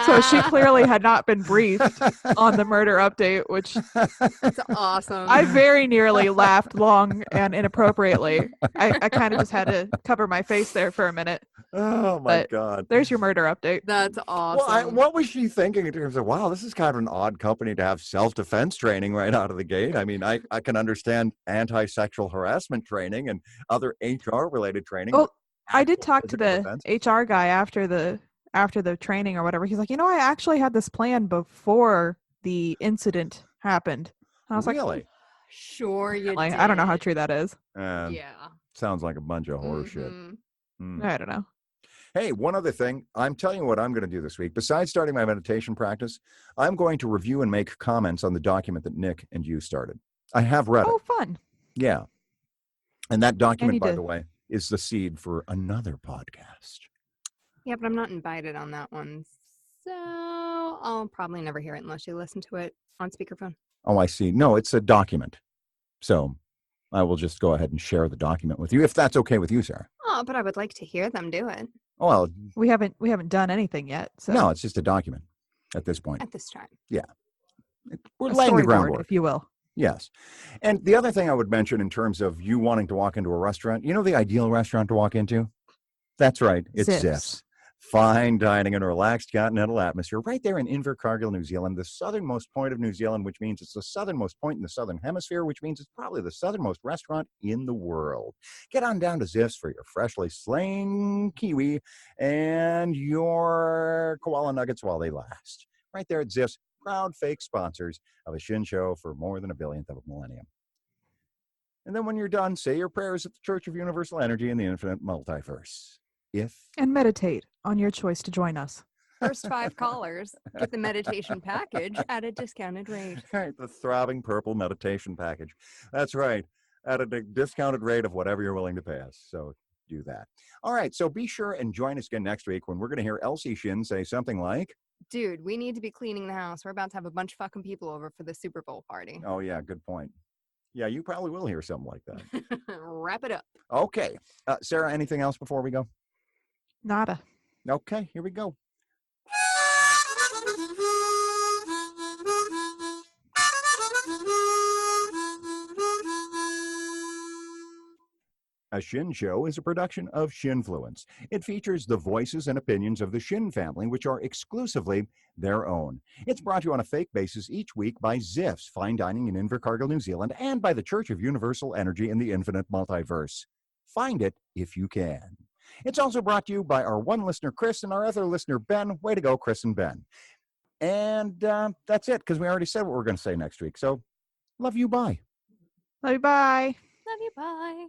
So she clearly had not been briefed on the murder update, which That's awesome. I very nearly laughed long and inappropriately. I kind of just had to cover my face there for a minute. Oh my But God. there's your murder update. That's Well, awesome. what was she thinking in terms of, wow, this is kind of an odd company to have self-defense training right out of the gate? I mean, I can understand anti-sexual harassment training and other HR-related training. Well, but I did actual talk to physical the defense? HR guy after the training or whatever. He's like, I actually had this plan before the incident happened. And I was Really? Sure you like, did. I don't know how true that is. Yeah. Sounds like a bunch of horse shit. Mhm. I don't know. Hey, one other thing. I'm telling you what I'm going to do this week. Besides starting my meditation practice, I'm going to review and make comments on the document that Nick and you started. I have read Oh, it. fun. Yeah. And that document, need by to- the way, is the seed for another podcast. Yeah, but I'm not invited on that one. So I'll probably never hear it unless you listen to it on speakerphone. Oh, I see. No, it's a document. So I will just go ahead and share the document with you, if that's okay with you, Sarah. Oh, but I would like to hear them do it Oh, well, We haven't done anything yet. So no, it's just a document at this point. at this time. We're a laying the storyboard, groundwork. if you will. Yes. And the other thing I would mention in terms of you wanting to walk into a restaurant, you know the ideal restaurant to walk into? That's right. It's Ziff's. Ziff's. Fine dining in a relaxed continental atmosphere right there in Invercargill, New Zealand, the southernmost point of New Zealand, which means it's the southernmost point in the southern hemisphere, which means it's probably the southernmost restaurant in the world. Get on down to Ziff's for your freshly slain kiwi and your koala nuggets while they last. Right there at Ziff's, proud fake sponsors of a Shin Show for more than a billionth of a millennium. And then when you're done, say your prayers at the Church of Universal Energy in the Infinite Multiverse. And meditate on your choice to join us. First 5 callers get the meditation package at a discounted rate. Right, the throbbing purple meditation package. That's right, at a discounted rate of whatever you're willing to pay us. So do that. All right, so be sure and join us again next week when we're going to hear Elsie Shin say something like, Dude, we need to be cleaning the house. We're about to have a bunch of fucking people over for the Super Bowl party. oh yeah, good point. Yeah, you probably will hear something like that. Wrap it up. Okay, Sarah, anything else before we go? Nada. Okay, here we go. A Shin Show is a production of Shinfluence. It features the voices and opinions of the Shin family, which are exclusively their own. It's brought to you on a fake basis each week by Ziff's Fine Dining in Invercargill, New Zealand, and by the Church of Universal Energy in the Infinite Multiverse. Find it if you can. It's also brought to you by our one listener, Chris, and our other listener, Ben. Way to go, Chris and Ben. And that's it, because we already said what we're going to say next week. So, love you, bye. Love you. Bye. Love you. Bye.